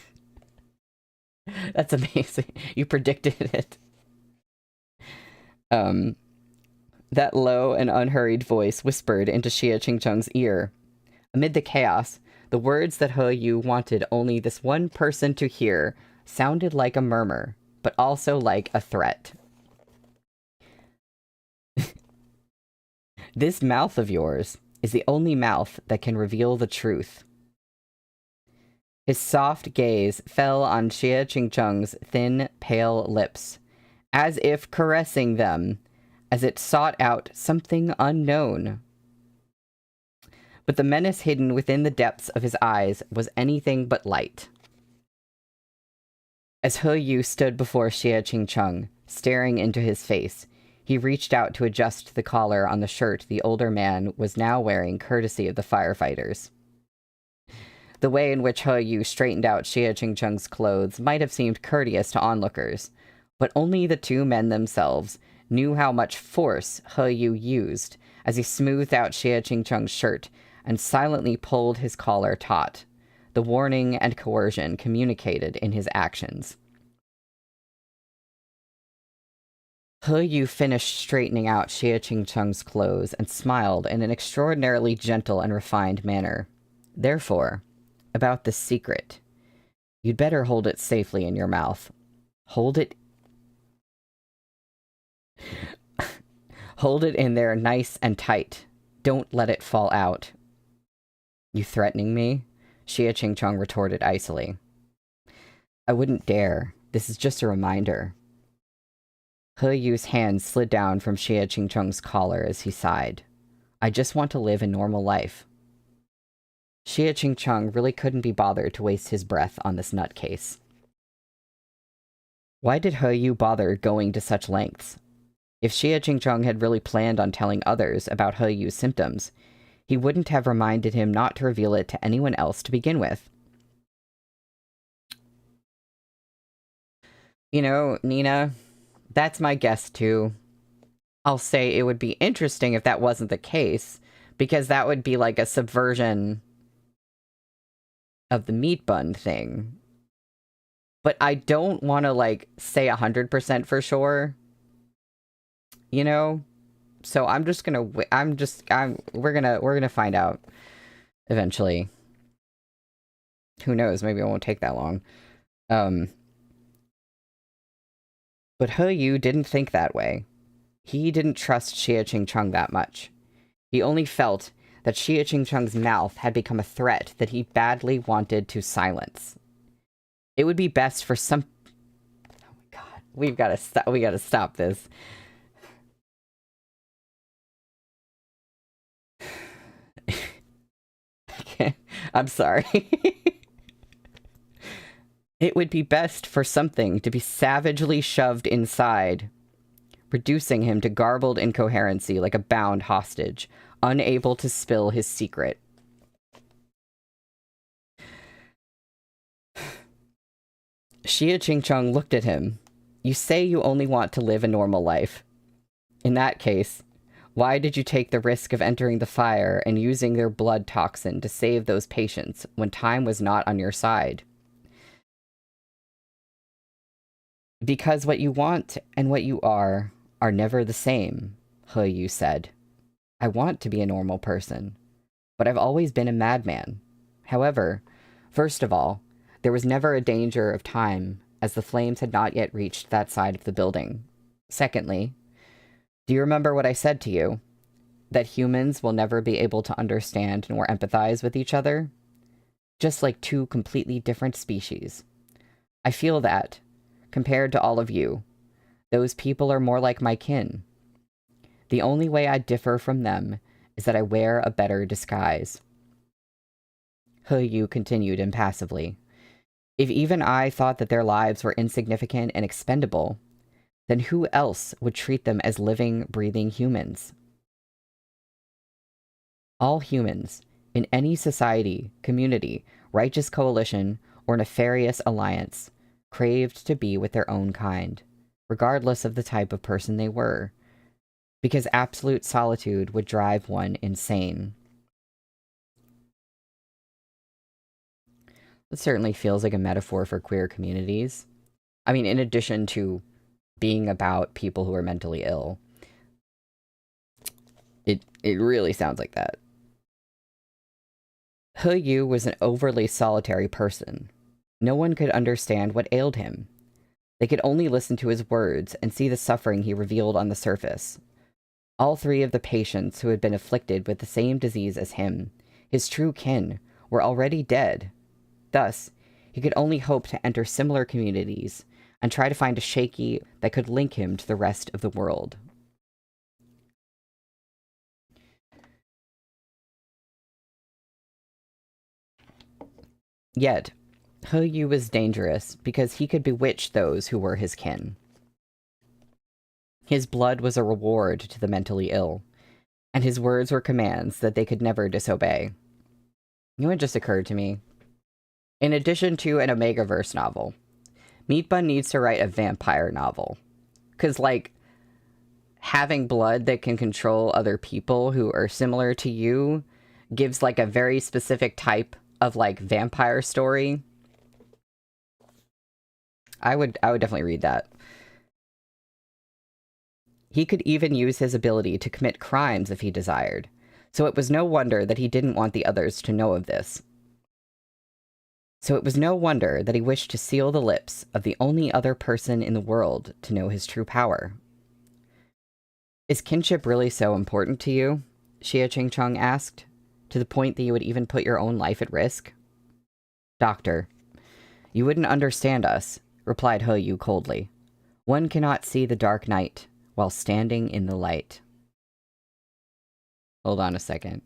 That's amazing. You predicted it. That low and unhurried voice whispered into Xie Qingcheng's ear. Amid the chaos, the words that He Yu wanted only this one person to hear sounded like a murmur, but also like a threat. This mouth of yours is the only mouth that can reveal the truth. His soft gaze fell on Xie Qingcheng's thin, pale lips, as if caressing them, as it sought out something unknown. But the menace hidden within the depths of his eyes was anything but light. As He Yu stood before Xie Qingcheng, staring into his face, he reached out to adjust the collar on the shirt the older man was now wearing courtesy of the firefighters. The way in which He Yu straightened out Xie Qingcheng's clothes might have seemed courteous to onlookers, but only the two men themselves knew how much force He Yu used as he smoothed out Xie Qingcheng's shirt and silently pulled his collar taut, the warning and coercion communicated in his actions. He Yu finished straightening out Xie Qingcheng's clothes and smiled in an extraordinarily gentle and refined manner. Therefore, about this secret, you'd better hold it safely in your mouth. Hold it in there nice and tight. Don't let it fall out. You threatening me? Xie Qingcheng retorted icily. I wouldn't dare. This is just a reminder. He Yu's hand slid down from Xie Qingcheng's collar as he sighed. I just want to live a normal life. Xie Qingcheng really couldn't be bothered to waste his breath on this nutcase. Why did He Yu bother going to such lengths? If Xie Qingcheng had really planned on telling others about He Yu's symptoms, he wouldn't have reminded him not to reveal it to anyone else to begin with. You know, Nina, that's my guess too. I'll say it would be interesting if that wasn't the case, because that would be like a subversion of the meat bun thing. But I don't want to, like, say 100% for sure. You know? So I'm just gonna, we're gonna find out eventually. Who knows? Maybe it won't take that long. But He Yu didn't think that way. He didn't trust Xie Qingcheng that much. He only felt that Xie Qingcheng's mouth had become a threat that he badly wanted to silence. It would be best for some... Oh my god. We gotta stop this. I'm sorry. It would be best for something to be savagely shoved inside, reducing him to garbled incoherency like a bound hostage, unable to spill his secret. Xie Qingcheng looked at him. You say you only want to live a normal life. In that case, why did you take the risk of entering the fire and using their blood toxin to save those patients when time was not on your side? Because what you want and what you are never the same, He Yu said. I want to be a normal person, but I've always been a madman. However, first of all, there was never a danger of time, as the flames had not yet reached that side of the building. Secondly, do you remember what I said to you? That humans will never be able to understand nor empathize with each other? Just like two completely different species. I feel that, compared to all of you, those people are more like my kin. The only way I differ from them is that I wear a better disguise. He Yu continued impassively. If even I thought that their lives were insignificant and expendable, then who else would treat them as living, breathing humans? All humans, in any society, community, righteous coalition, or nefarious alliance, craved to be with their own kind, regardless of the type of person they were, because absolute solitude would drive one insane. It certainly feels like a metaphor for queer communities. I mean, in addition to being about people who are mentally ill, it really sounds like that. He Yu was an overly solitary person. No one could understand what ailed him. They could only listen to his words and see the suffering he revealed on the surface. All three of the patients who had been afflicted with the same disease as him, his true kin, were already dead. Thus, he could only hope to enter similar communities and try to find a shaky that could link him to the rest of the world. Yet, He Yu was dangerous because he could bewitch those who were his kin. His blood was a reward to the mentally ill, and his words were commands that they could never disobey. You know what just occurred to me? In addition to an Omegaverse novel, Meatbun needs to write a vampire novel. Because, like, having blood that can control other people who are similar to you gives, like, a very specific type of, like, vampire story. I would definitely read that. He could even use his ability to commit crimes if he desired, so it was no wonder that he didn't want the others to know of this. So it was no wonder that he wished to seal the lips of the only other person in the world to know his true power. Is kinship really so important to you? Xie Qingcheng asked, to the point that you would even put your own life at risk? Doctor, you wouldn't understand us, replied He Yu coldly. One cannot see the dark night while standing in the light. Hold on a second.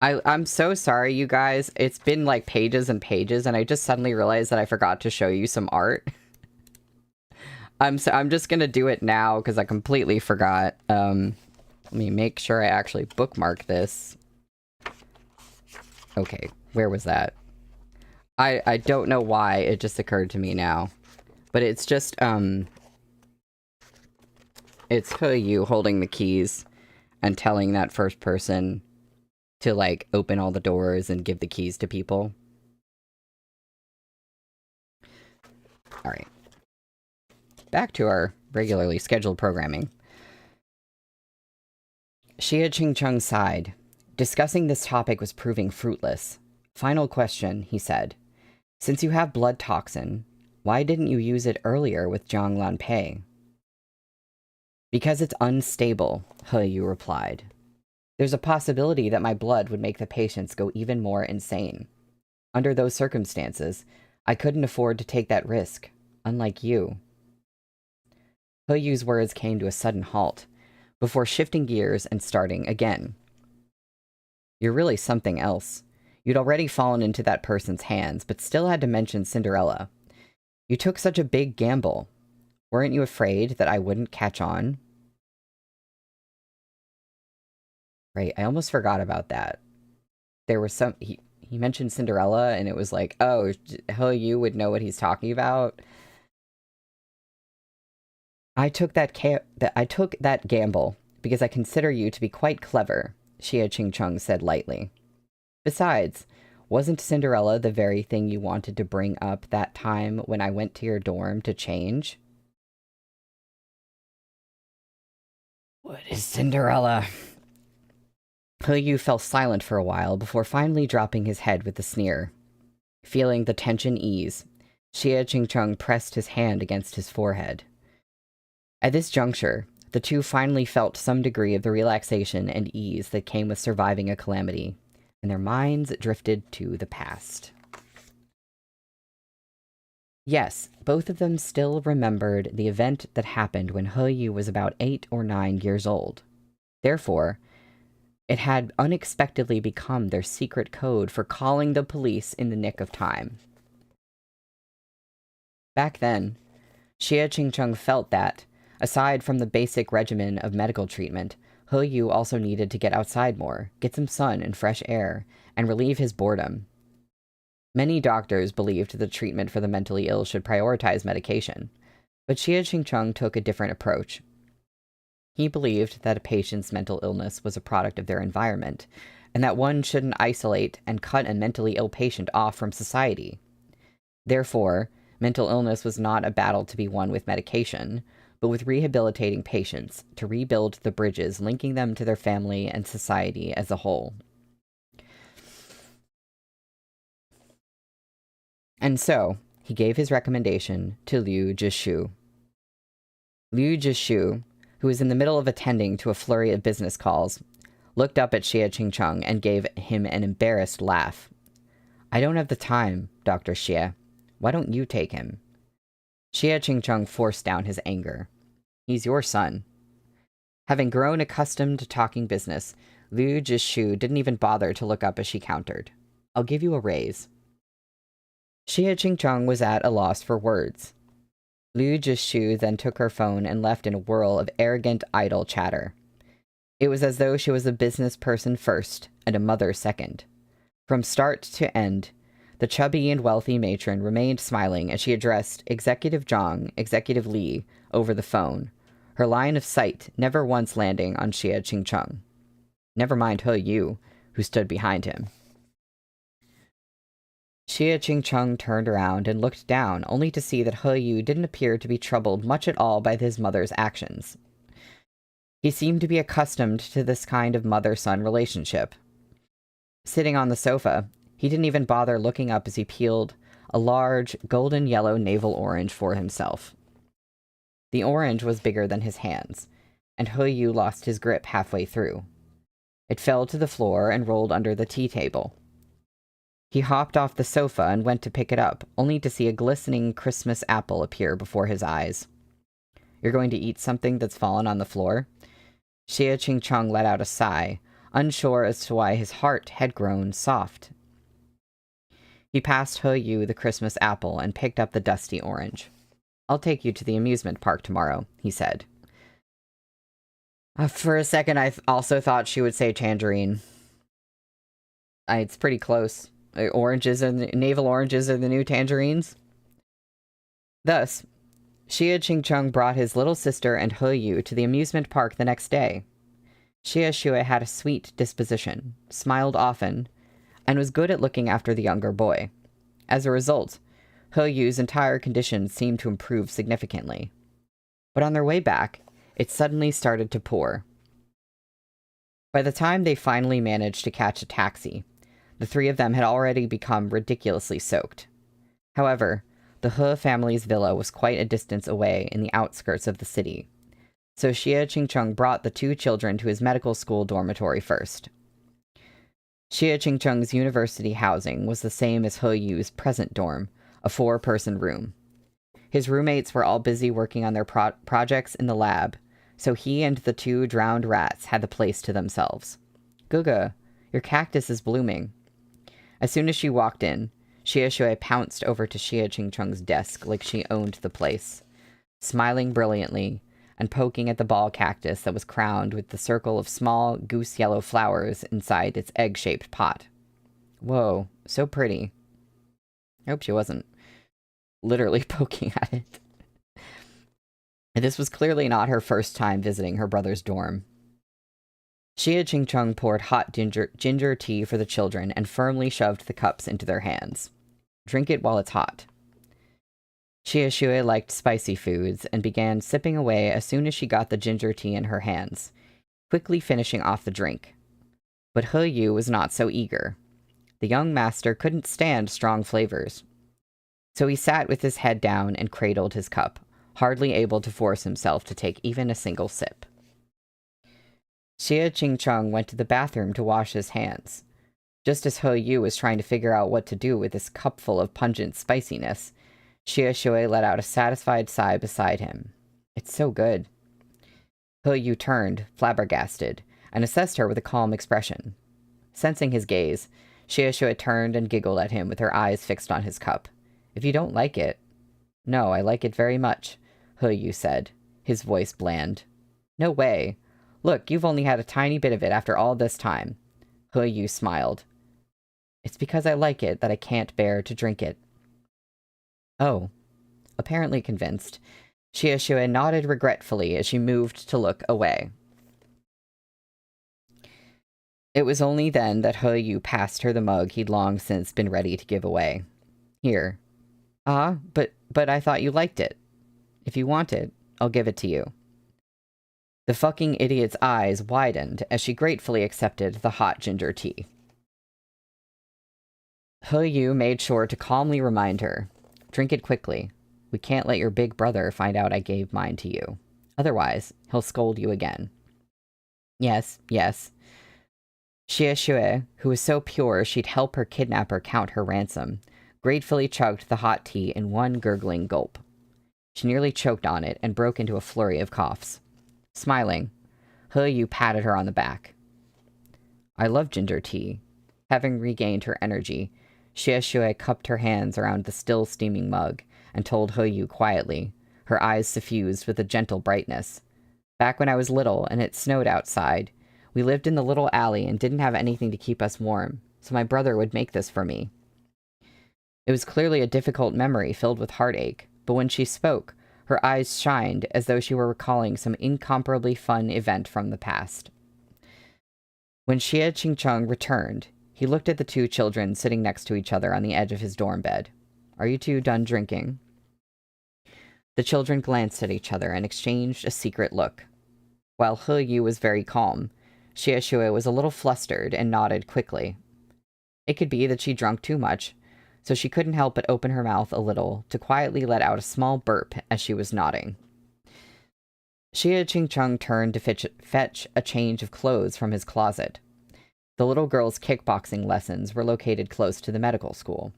I'm so sorry, you guys. It's been like pages and pages, and I just suddenly realized that I forgot to show you some art. I'm just gonna do it now because I completely forgot. Let me make sure I actually bookmark this. Okay, where was that? I don't know why it just occurred to me now. But it's just, it's you holding the keys and telling that first person to, like, open all the doors and give the keys to people. Alright. Back to our regularly scheduled programming. Xia Qingcheng sighed. Discussing this topic was proving fruitless. Final question, he said. Since you have blood toxin, why didn't you use it earlier with Zhang Lanpei? Because it's unstable, He Yu replied. There's a possibility that my blood would make the patients go even more insane. Under those circumstances, I couldn't afford to take that risk, unlike you. He Yu's words came to a sudden halt, before shifting gears and starting again. You're really something else. You'd already fallen into that person's hands, but still had to mention Cinderella. You took such a big gamble. Weren't you afraid that I wouldn't catch on? Right, I almost forgot about that. There was some... He mentioned Cinderella, and it was like, oh, He Yu would know what he's talking about. I took that gamble because I consider you to be quite clever, Xia Qingcheng said lightly. Besides, wasn't Cinderella the very thing you wanted to bring up that time when I went to your dorm to change? What is Cinderella? He Yu fell silent for a while before finally dropping his head with a sneer. Feeling the tension ease, Xia Qingcheng pressed his hand against his forehead. At this juncture, the two finally felt some degree of the relaxation and ease that came with surviving a calamity, and their minds drifted to the past. Yes, both of them still remembered the event that happened when He Yu was about 8 or 9 years old. Therefore, it had unexpectedly become their secret code for calling the police in the nick of time. Back then, Xia Qingcheng felt that, aside from the basic regimen of medical treatment, He Yu also needed to get outside more, get some sun and fresh air, and relieve his boredom. Many doctors believed the treatment for the mentally ill should prioritize medication, but Xia Qingcheng took a different approach. He believed that a patient's mental illness was a product of their environment, and that one shouldn't isolate and cut a mentally ill patient off from society. Therefore, mental illness was not a battle to be won with medication, but with rehabilitating patients to rebuild the bridges linking them to their family and society as a whole. And so, he gave his recommendation to Liu Zhishu. Liu Zhishu, who was in the middle of attending to a flurry of business calls, looked up at Xia Qingcheng and gave him an embarrassed laugh. I don't have the time, Dr. Xie. Why don't you take him? Xia Qingcheng forced down his anger. He's your son. Having grown accustomed to talking business, Liu Zhishu didn't even bother to look up as she countered. I'll give you a raise. Xia Qingcheng was at a loss for words. Liu Zhishu then took her phone and left in a whirl of arrogant, idle chatter. It was as though she was a business person first and a mother second. From start to end, the chubby and wealthy matron remained smiling as she addressed Executive Zhang, Executive Li, over the phone, her line of sight never once landing on Xia Qingcheng. Never mind He Yu, who stood behind him. Xia Qingcheng turned around and looked down, only to see that He Yu didn't appear to be troubled much at all by his mother's actions. He seemed to be accustomed to this kind of mother-son relationship. Sitting on the sofa, he didn't even bother looking up as he peeled a large, golden-yellow navel orange for himself. The orange was bigger than his hands, and He Yu lost his grip halfway through. It fell to the floor and rolled under the tea table. He hopped off the sofa and went to pick it up, only to see a glistening Christmas apple appear before his eyes. You're going to eat something that's fallen on the floor? Xia Qingcheng let out a sigh, unsure as to why his heart had grown soft. He passed He Yu the Christmas apple and picked up the dusty orange. I'll take you to the amusement park tomorrow, he said. For a second, I also thought she would say tangerine. It's pretty close. Navel oranges are the new tangerines. Thus, Xie Qingcheng brought his little sister and He Yu to the amusement park the next day. Xie Xue had a sweet disposition, smiled often, and was good at looking after the younger boy. As a result, He Yu's entire condition seemed to improve significantly. But on their way back, it suddenly started to pour. By the time they finally managed to catch a taxi, the three of them had already become ridiculously soaked. However, the He family's villa was quite a distance away in the outskirts of the city, so Xie Qingcheng brought the two children to his medical school dormitory first. Xie Qingcheng's university housing was the same as He Yu's present dorm, a 4-person room. His roommates were all busy working on their projects in the lab, so he and the 2 drowned rats had the place to themselves. Guga, your cactus is blooming. As soon as she walked in, Xie Xue pounced over to Xie Qingcheng's desk like she owned the place, smiling brilliantly and poking at the ball cactus that was crowned with the circle of small goose-yellow flowers inside its egg-shaped pot. Whoa, so pretty. I hope she wasn't literally poking at it. This was clearly not her first time visiting her brother's dorm. Xie Qingcheng poured hot ginger tea for the children and firmly shoved the cups into their hands. Drink it while it's hot. Xie Xue liked spicy foods and began sipping away as soon as she got the ginger tea in her hands, quickly finishing off the drink. But He Yu was not so eager. The young master couldn't stand strong flavors. So he sat with his head down and cradled his cup, hardly able to force himself to take even a single sip. Xie Qingcheng went to the bathroom to wash his hands. Just as He Yu was trying to figure out what to do with this cupful of pungent spiciness, Xie Xue let out a satisfied sigh beside him. It's so good. He Yu turned, flabbergasted, and assessed her with a calm expression. Sensing his gaze, Xie Xue turned and giggled at him with her eyes fixed on his cup. If you don't like it... No, I like it very much, He Yu said, his voice bland. No way. Look, you've only had a tiny bit of it after all this time. He Yu smiled. It's because I like it that I can't bear to drink it. Oh. Apparently convinced, Xie Xue nodded regretfully as she moved to look away. It was only then that He Yu passed her the mug he'd long since been ready to give away. Here. But I thought you liked it. If you want it, I'll give it to you. The fucking idiot's eyes widened as she gratefully accepted the hot ginger tea. He Yu made sure to calmly remind her, drink it quickly. We can't let your big brother find out I gave mine to you. Otherwise, he'll scold you again. Yes. Xie Xue, who was so pure she'd help her kidnapper count her ransom, gratefully chugged the hot tea in one gurgling gulp. She nearly choked on it and broke into a flurry of coughs. Smiling, He Yu patted her on the back. I love ginger tea. Having regained her energy, Xie Xue cupped her hands around the still steaming mug and told He Yu quietly, her eyes suffused with a gentle brightness. Back when I was little and it snowed outside, we lived in the little alley and didn't have anything to keep us warm, so my brother would make this for me. It was clearly a difficult memory filled with heartache, but when she spoke, her eyes shined as though she were recalling some incomparably fun event from the past. When Xie Qingcheng returned, he looked at the 2 children sitting next to each other on the edge of his dorm bed. Are you 2 done drinking? The children glanced at each other and exchanged a secret look. While He Yu was very calm, Xie Xue was a little flustered and nodded quickly. It could be that she drank too much, so she couldn't help but open her mouth a little to quietly let out a small burp as she was nodding. Xie Qingcheng turned to fetch a change of clothes from his closet. The little girl's kickboxing lessons were located close to the medical school,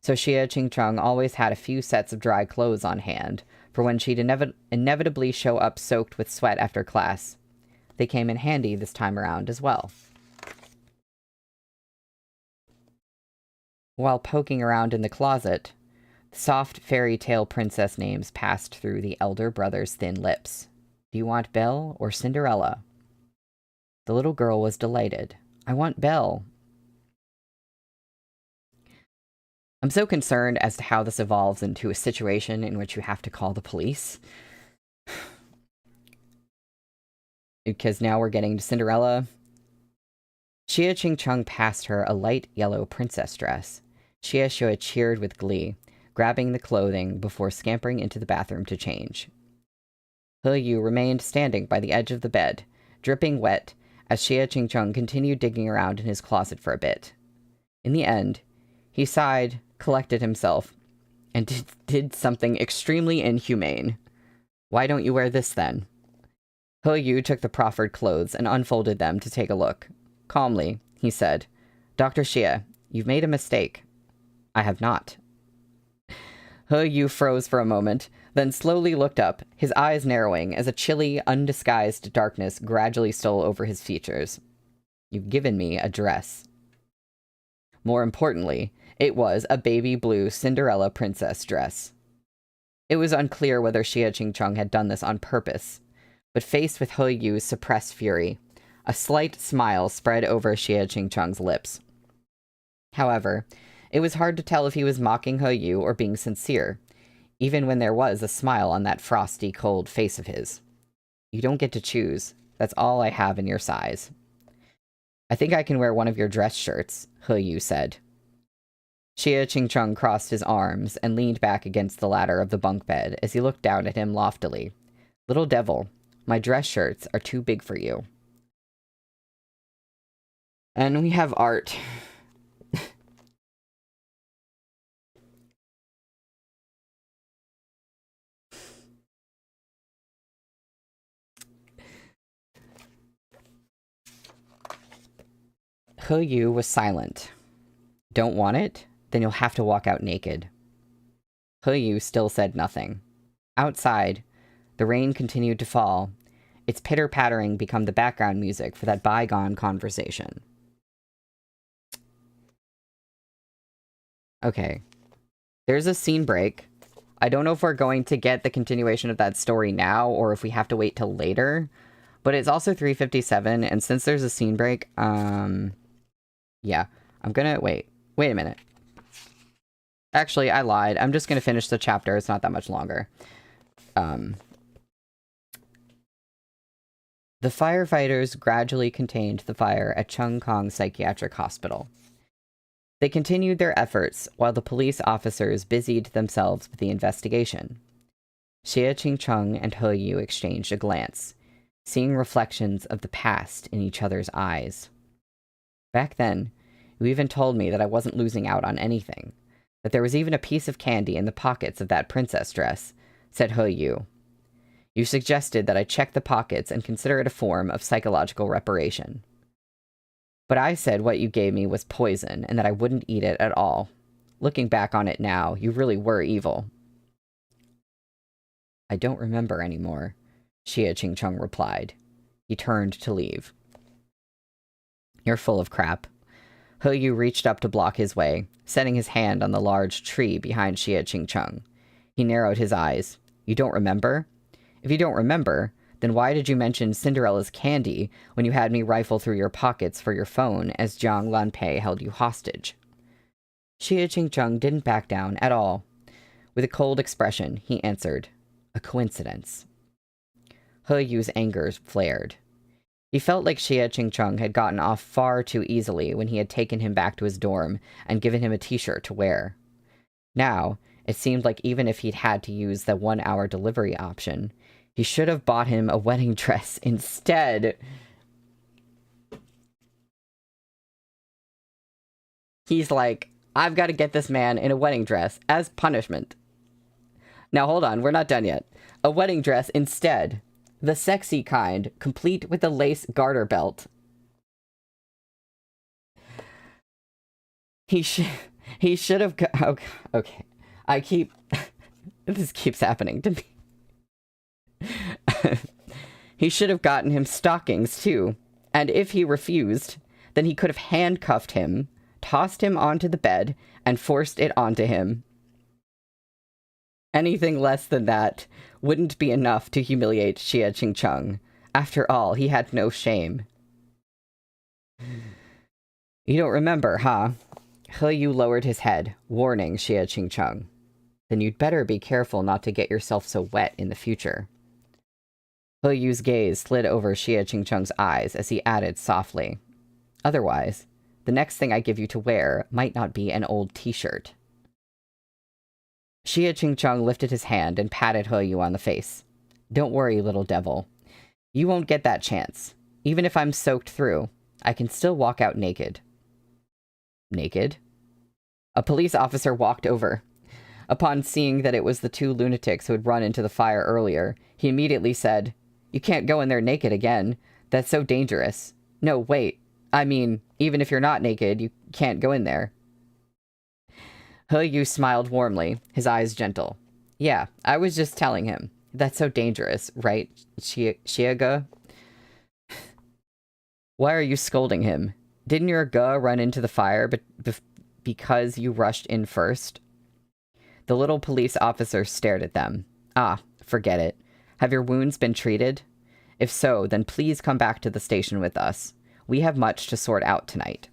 so Xie Qingcheng always had a few sets of dry clothes on hand for when she'd inevitably show up soaked with sweat after class. They came in handy this time around as well. While poking around in the closet, Soft fairy tale princess names passed through the elder brother's thin lips. Do you want Belle or Cinderella? The little girl was delighted. I want Belle. I'm so concerned as to how this evolves into a situation in which you have to call the police. Because now we're getting to Cinderella. Xie Qingcheng passed her a light yellow princess dress. Xie Shui cheered with glee, grabbing the clothing before scampering into the bathroom to change. He Yu remained standing by the edge of the bed, dripping wet, as Xie Qingcheng continued digging around in his closet for a bit. In the end, he sighed, collected himself, and did something extremely inhumane. Why don't you wear this, then? He Yu took the proffered clothes and unfolded them to take a look. Calmly, he said, Dr. Xie, you've made a mistake. I have not. He Yu froze for a moment, then slowly looked up, his eyes narrowing as a chilly, undisguised darkness gradually stole over his features. You've given me a dress. More importantly, it was a baby blue Cinderella princess dress. It was unclear whether Xie Qingcheng had done this on purpose, but faced with He Yu's suppressed fury, a slight smile spread over Xie Qingcheng's lips. However, it was hard to tell if he was mocking He Yu or being sincere, even when there was a smile on that frosty, cold face of his. You don't get to choose. That's all I have in your size. I think I can wear one of your dress shirts, He Yu said. Xie Qingcheng crossed his arms and leaned back against the ladder of the bunk bed as he looked down at him loftily. Little devil, my dress shirts are too big for you. And we have art. He Yu was silent. Don't want it? Then you'll have to walk out naked. He Yu still said nothing. Outside, the rain continued to fall, its pitter-pattering become the background music for that bygone conversation. Okay. There's a scene break. I don't know if we're going to get the continuation of that story now, or if we have to wait till later. But it's also 3:57, and since there's a scene break, yeah. I'm gonna... Wait a minute. Actually, I lied. I'm just gonna finish the chapter. It's not that much longer. The firefighters gradually contained the fire at Chung Kong Psychiatric Hospital. They continued their efforts while the police officers busied themselves with the investigation. Xie Qingcheng and He Yu exchanged a glance, seeing reflections of the past in each other's eyes. Back then, you even told me that I wasn't losing out on anything, that there was even a piece of candy in the pockets of that princess dress, said He Yu. You suggested that I check the pockets and consider it a form of psychological reparation. But I said what you gave me was poison and that I wouldn't eat it at all. Looking back on it now, you really were evil. I don't remember anymore, Xie Qingcheng replied. He turned to leave. You're full of crap. He Yu reached up to block his way, setting his hand on the large tree behind Xie Qingcheng. He narrowed his eyes. You don't remember? If you don't remember, then why did you mention Cinderella's candy when you had me rifle through your pockets for your phone as Jiang Lanpei held you hostage? Xie Qingcheng didn't back down at all. With a cold expression, he answered, a coincidence. He Yu's anger flared. He felt like Xie Qingcheng had gotten off far too easily when he had taken him back to his dorm and given him a t-shirt to wear. Now, it seemed like even if he'd had to use the 1-hour delivery option, he should have bought him a wedding dress instead. He's like, I've got to get this man in a wedding dress as punishment. Now hold on, we're not done yet. A wedding dress instead. The sexy kind, complete with a lace garter belt. He should have... Okay. This keeps happening to me. He should have gotten him stockings, too. And if he refused, then he could have handcuffed him, tossed him onto the bed, and forced it onto him. Anything less than that wouldn't be enough to humiliate Xie Qingcheng. After all, he had no shame. You don't remember, huh? He Yu lowered his head, warning Xie Qingcheng. Then you'd better be careful not to get yourself so wet in the future. He Yu's gaze slid over Xie Qingcheng's eyes as he added softly. Otherwise, the next thing I give you to wear might not be an old t-shirt. Xie Qingcheng lifted his hand and patted He Yu on the face. Don't worry, little devil. You won't get that chance. Even if I'm soaked through, I can still walk out naked. Naked? A police officer walked over. Upon seeing that it was the two lunatics who had run into the fire earlier, he immediately said, You can't go in there naked again. That's so dangerous. No, wait. I mean, even if you're not naked, you can't go in there. He Yu smiled warmly, his eyes gentle. Yeah, I was just telling him. That's so dangerous, right, Xiege? Why are you scolding him? Didn't your ge run into the fire because you rushed in first? The little police officer stared at them. Ah, forget it. Have your wounds been treated? If so, then please come back to the station with us. We have much to sort out tonight.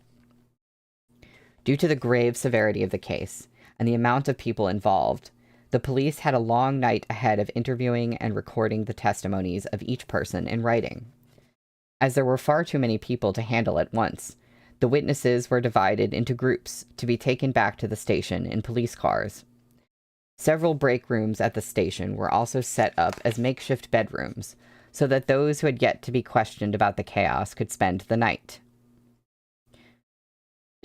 Due to the grave severity of the case and the amount of people involved, the police had a long night ahead of interviewing and recording the testimonies of each person in writing. As there were far too many people to handle at once, the witnesses were divided into groups to be taken back to the station in police cars. Several break rooms at the station were also set up as makeshift bedrooms, so that those who had yet to be questioned about the chaos could spend the night.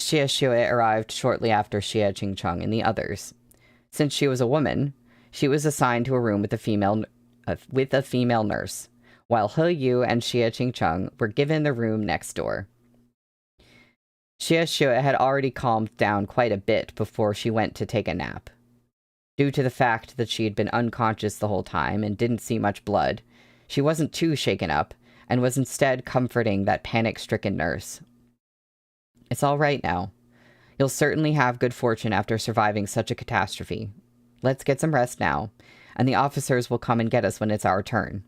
Xie Xue arrived shortly after Xie Qingcheng and the others. Since she was a woman, she was assigned to a room with a female nurse, while He Yu and Xie Qingcheng were given the room next door. Xie Xue had already calmed down quite a bit before she went to take a nap. Due to the fact that she had been unconscious the whole time and didn't see much blood, she wasn't too shaken up and was instead comforting that panic-stricken nurse. It's all right now. You'll certainly have good fortune after surviving such a catastrophe. Let's get some rest now, and the officers will come and get us when it's our turn.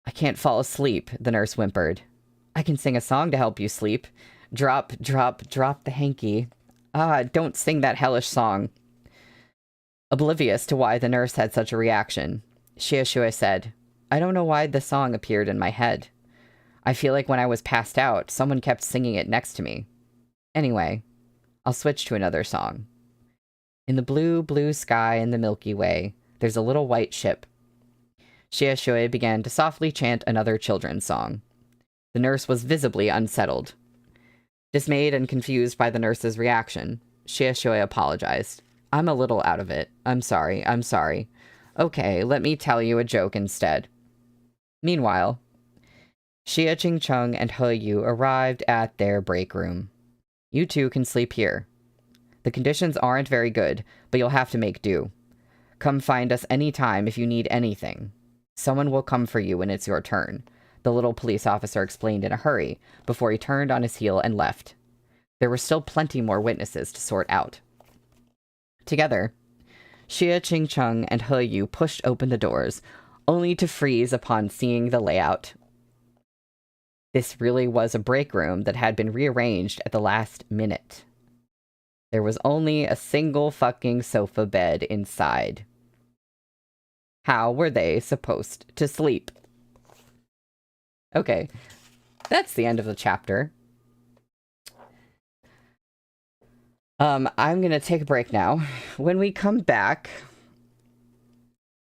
I can't fall asleep, the nurse whimpered. I can sing a song to help you sleep. Drop, drop, drop the hanky. Ah, don't sing that hellish song. Oblivious to why the nurse had such a reaction, Xie Xue said, I don't know why the song appeared in my head. I feel like when I was passed out, someone kept singing it next to me. Anyway, I'll switch to another song. In the blue, blue sky in the Milky Way, there's a little white ship. Xie Xue began to softly chant another children's song. The nurse was visibly unsettled. Dismayed and confused by the nurse's reaction, Xie Xue apologized. I'm a little out of it. I'm sorry. Okay, let me tell you a joke instead. Meanwhile, Xie Qingcheng and He Yu arrived at their break room. You two can sleep here. The conditions aren't very good, but you'll have to make do. Come find us any time if you need anything. Someone will come for you when it's your turn, the little police officer explained in a hurry before he turned on his heel and left. There were still plenty more witnesses to sort out. Together, Xie Qingcheng and He Yu pushed open the doors, only to freeze upon seeing the layout. This really was a break room that had been rearranged at the last minute. There was only a single fucking sofa bed inside. How were they supposed to sleep? Okay, that's the end of the chapter. I'm gonna take a break now. When we come back,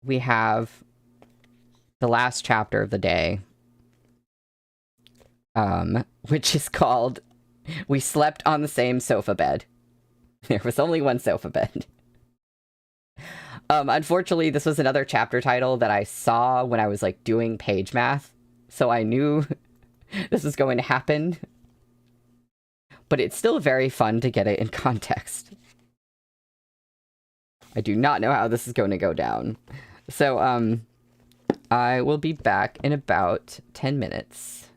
we have the last chapter of the day, which is called We Slept on the Same Sofa Bed. There was only one sofa bed. Unfortunately, this was another chapter title that I saw when I was, like, doing page math, so I knew this was going to happen. But it's still very fun to get it in context. I do not know how this is going to go down. So, I will be back in about 10 minutes.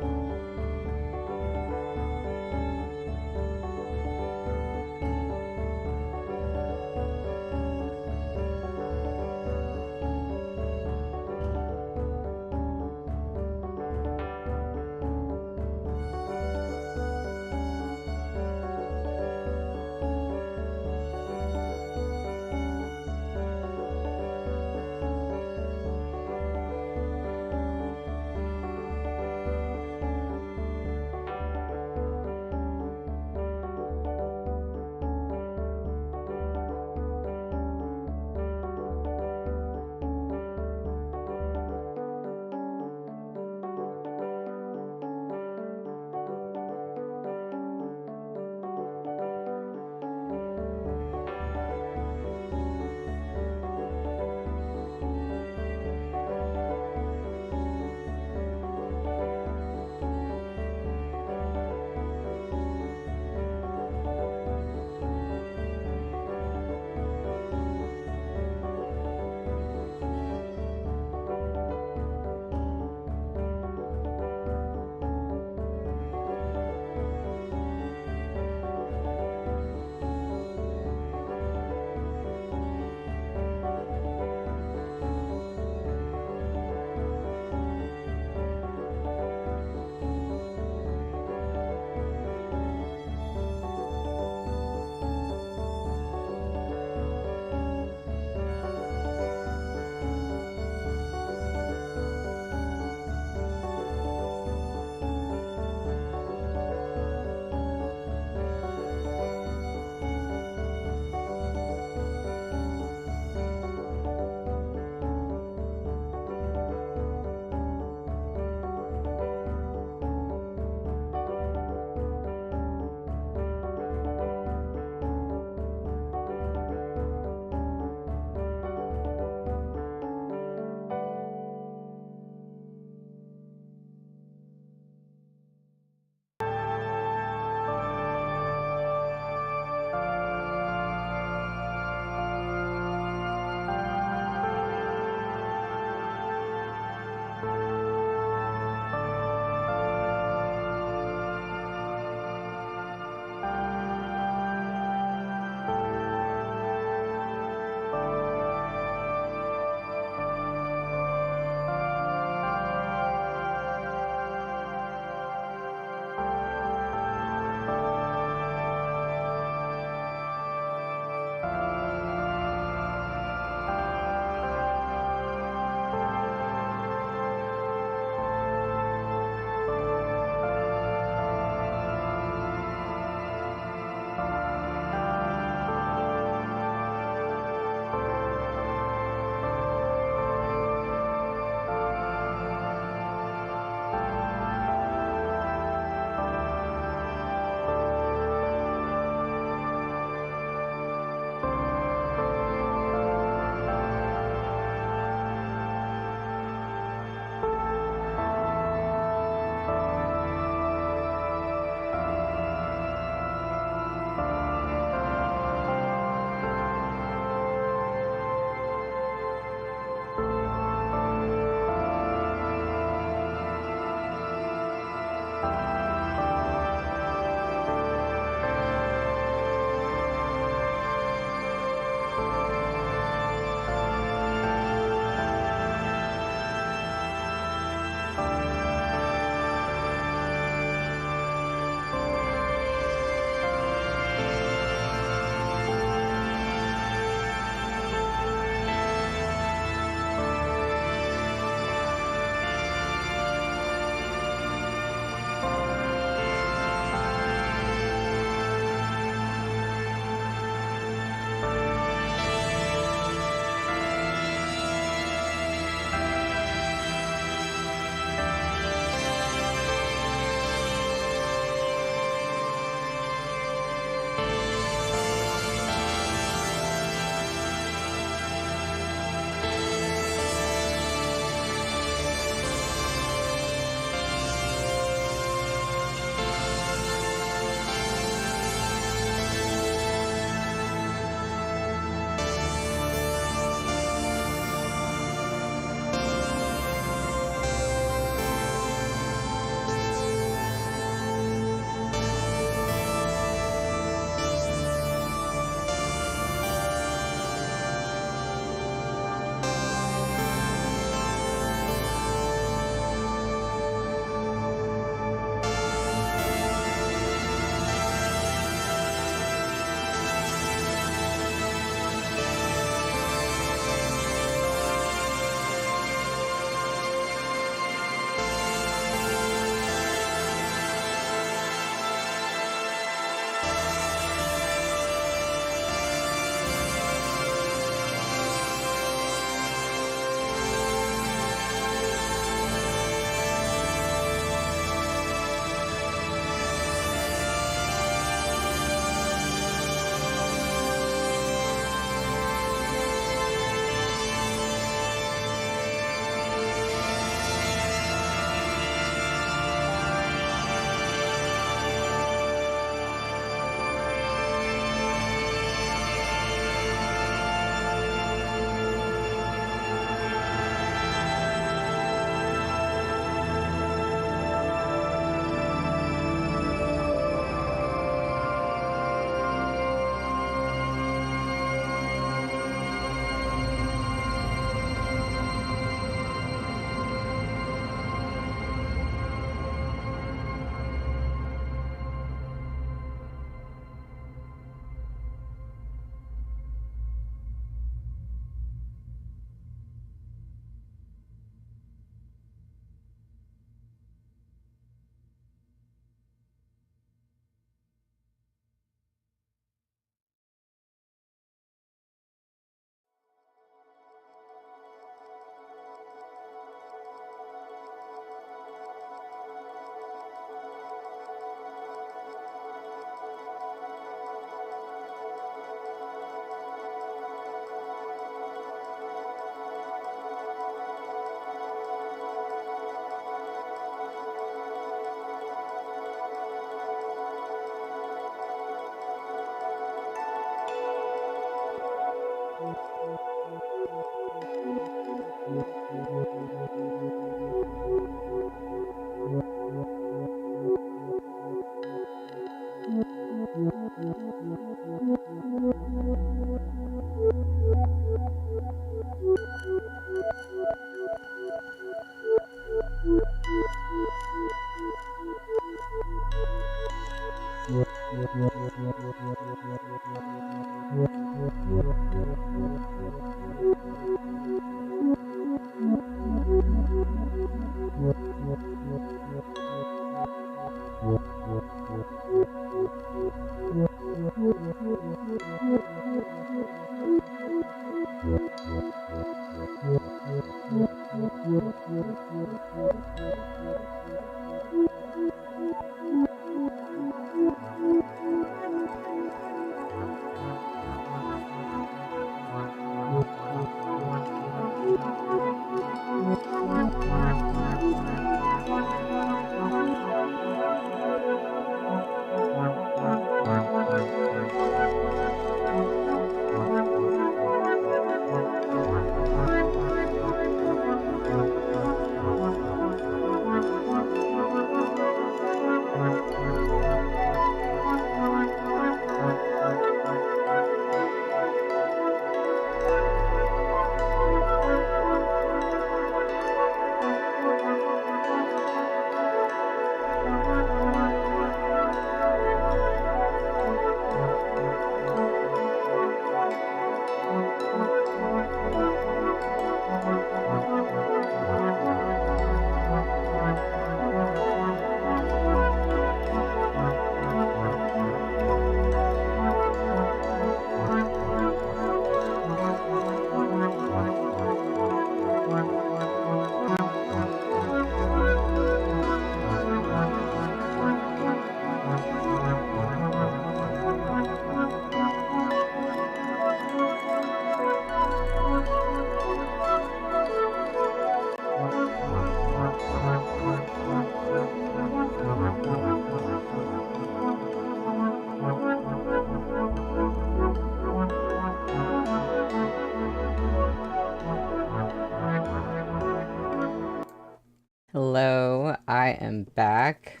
Hello, I am back.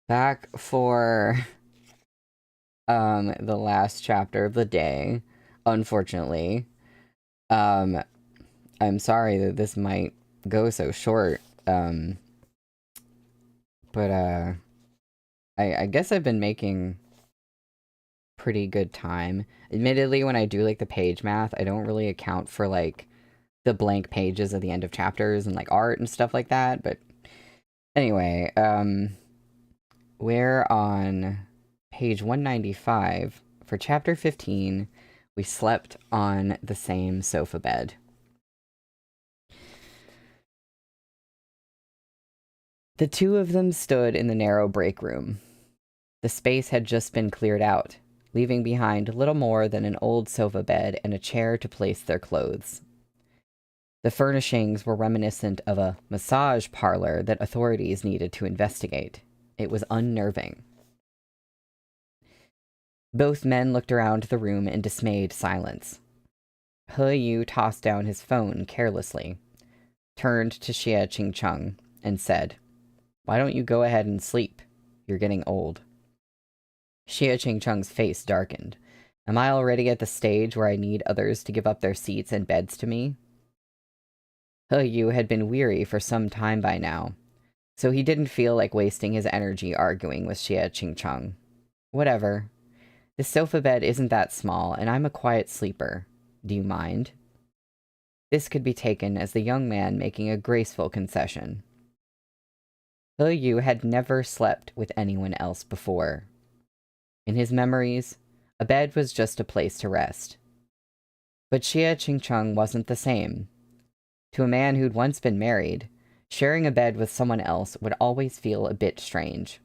Back for the last chapter of the day, unfortunately. I'm sorry that this might go so short. But I guess I've been making pretty good time. Admittedly, when I do like the page math, I don't really account for like the blank pages at the end of chapters and like art and stuff like that, but anyway, we're on page 195 for chapter 15. We slept on the same sofa bed. The two of them stood in the narrow break room. The space had just been cleared out, leaving behind little more than an old sofa bed and a chair to place their clothes. The furnishings were reminiscent of a massage parlor that authorities needed to investigate. It was unnerving. Both men looked around the room in dismayed silence. He Yu tossed down his phone carelessly, turned to Xie Qingcheng, and said, "Why don't you go ahead and sleep? You're getting old." Xie Qingcheng's face darkened. Am I already at the stage where I need others to give up their seats and beds to me? He Yu had been weary for some time by now, so he didn't feel like wasting his energy arguing with Xie Qingcheng. Whatever. The sofa bed isn't that small, and I'm a quiet sleeper. Do you mind? This could be taken as the young man making a graceful concession. He Yu had never slept with anyone else before. In his memories, a bed was just a place to rest. But Xie Qingcheng wasn't the same. To a man who'd once been married, sharing a bed with someone else would always feel a bit strange.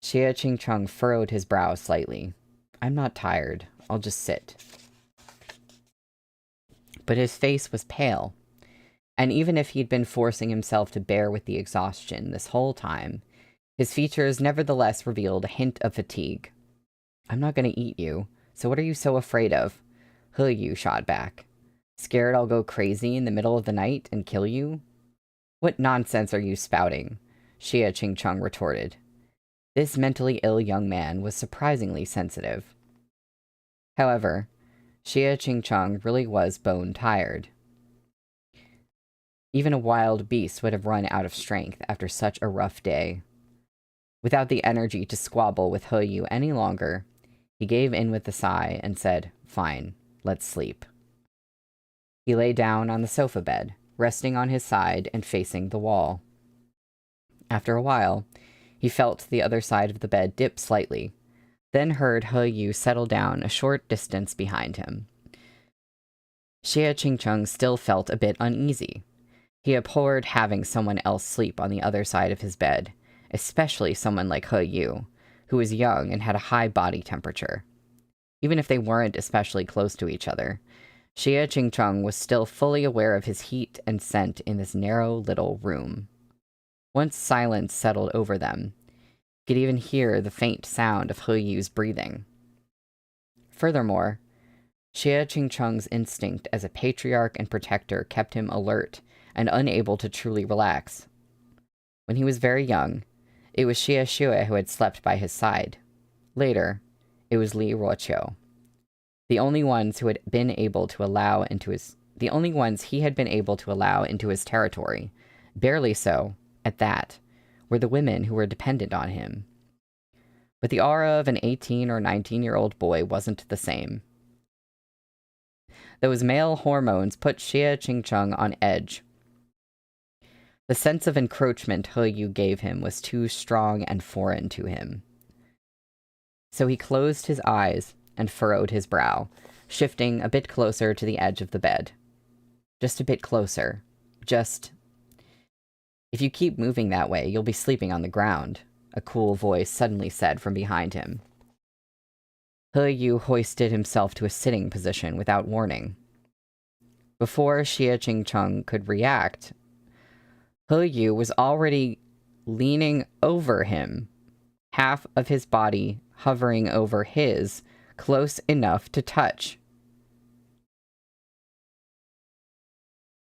Xie Qingcheng furrowed his brow slightly. I'm not tired. I'll just sit. But his face was pale, and even if he'd been forcing himself to bear with the exhaustion this whole time, his features nevertheless revealed a hint of fatigue. I'm not going to eat you, so what are you so afraid of? He Yu shot back. Scared I'll go crazy in the middle of the night and kill you? What nonsense are you spouting? Xie Qingcheng retorted. This mentally ill young man was surprisingly sensitive. However, Xie Qingcheng really was bone-tired. Even a wild beast would have run out of strength after such a rough day. Without the energy to squabble with He Yu any longer, he gave in with a sigh and said, "Fine, let's sleep." He lay down on the sofa bed, resting on his side and facing the wall. After a while, he felt the other side of the bed dip slightly, then heard He Yu settle down a short distance behind him. Xie Qingcheng still felt a bit uneasy. He abhorred having someone else sleep on the other side of his bed, especially someone like He Yu, who was young and had a high body temperature. Even if they weren't especially close to each other, Xie Qingcheng was still fully aware of his heat and scent in this narrow little room. Once silence settled over them, he could even hear the faint sound of He Yu's breathing. Furthermore, Xie Qingcheng's instinct as a patriarch and protector kept him alert and unable to truly relax. When he was very young, it was Xie Xue who had slept by his side. Later, it was Li Ruoqiu. The only ones he had been able to allow into his territory, barely so, at that, were the women who were dependent on him. But the aura of an 18 or 19-year-old boy wasn't the same. Those male hormones put Xie Qingcheng on edge. The sense of encroachment He Yu gave him was too strong and foreign to him. So he closed his eyes and furrowed his brow, shifting a bit closer to the edge of the bed. Just a bit closer. If you keep moving that way, you'll be sleeping on the ground, a cool voice suddenly said from behind him. He Yu hoisted himself to a sitting position without warning. Before Xie Qingcheng could react, He Yu was already leaning over him, half of his body hovering over his, close enough to touch.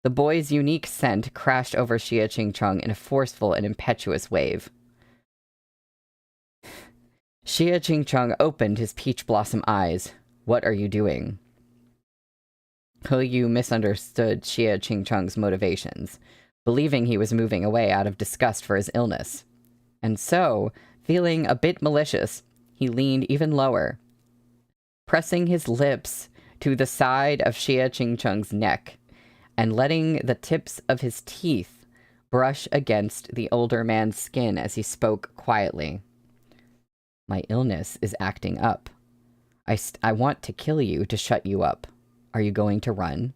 The boy's unique scent crashed over Xie Qingcheng in a forceful and impetuous wave. Xie Qingcheng opened his peach blossom eyes. "What are you doing?" He Yu misunderstood Xie Qingcheng's motivations, believing he was moving away out of disgust for his illness. And so, feeling a bit malicious, he leaned even lower, pressing his lips to the side of Xie Qingcheng's neck and letting the tips of his teeth brush against the older man's skin as he spoke quietly. "My illness is acting up. I want to kill you to shut you up. Are you going to run?"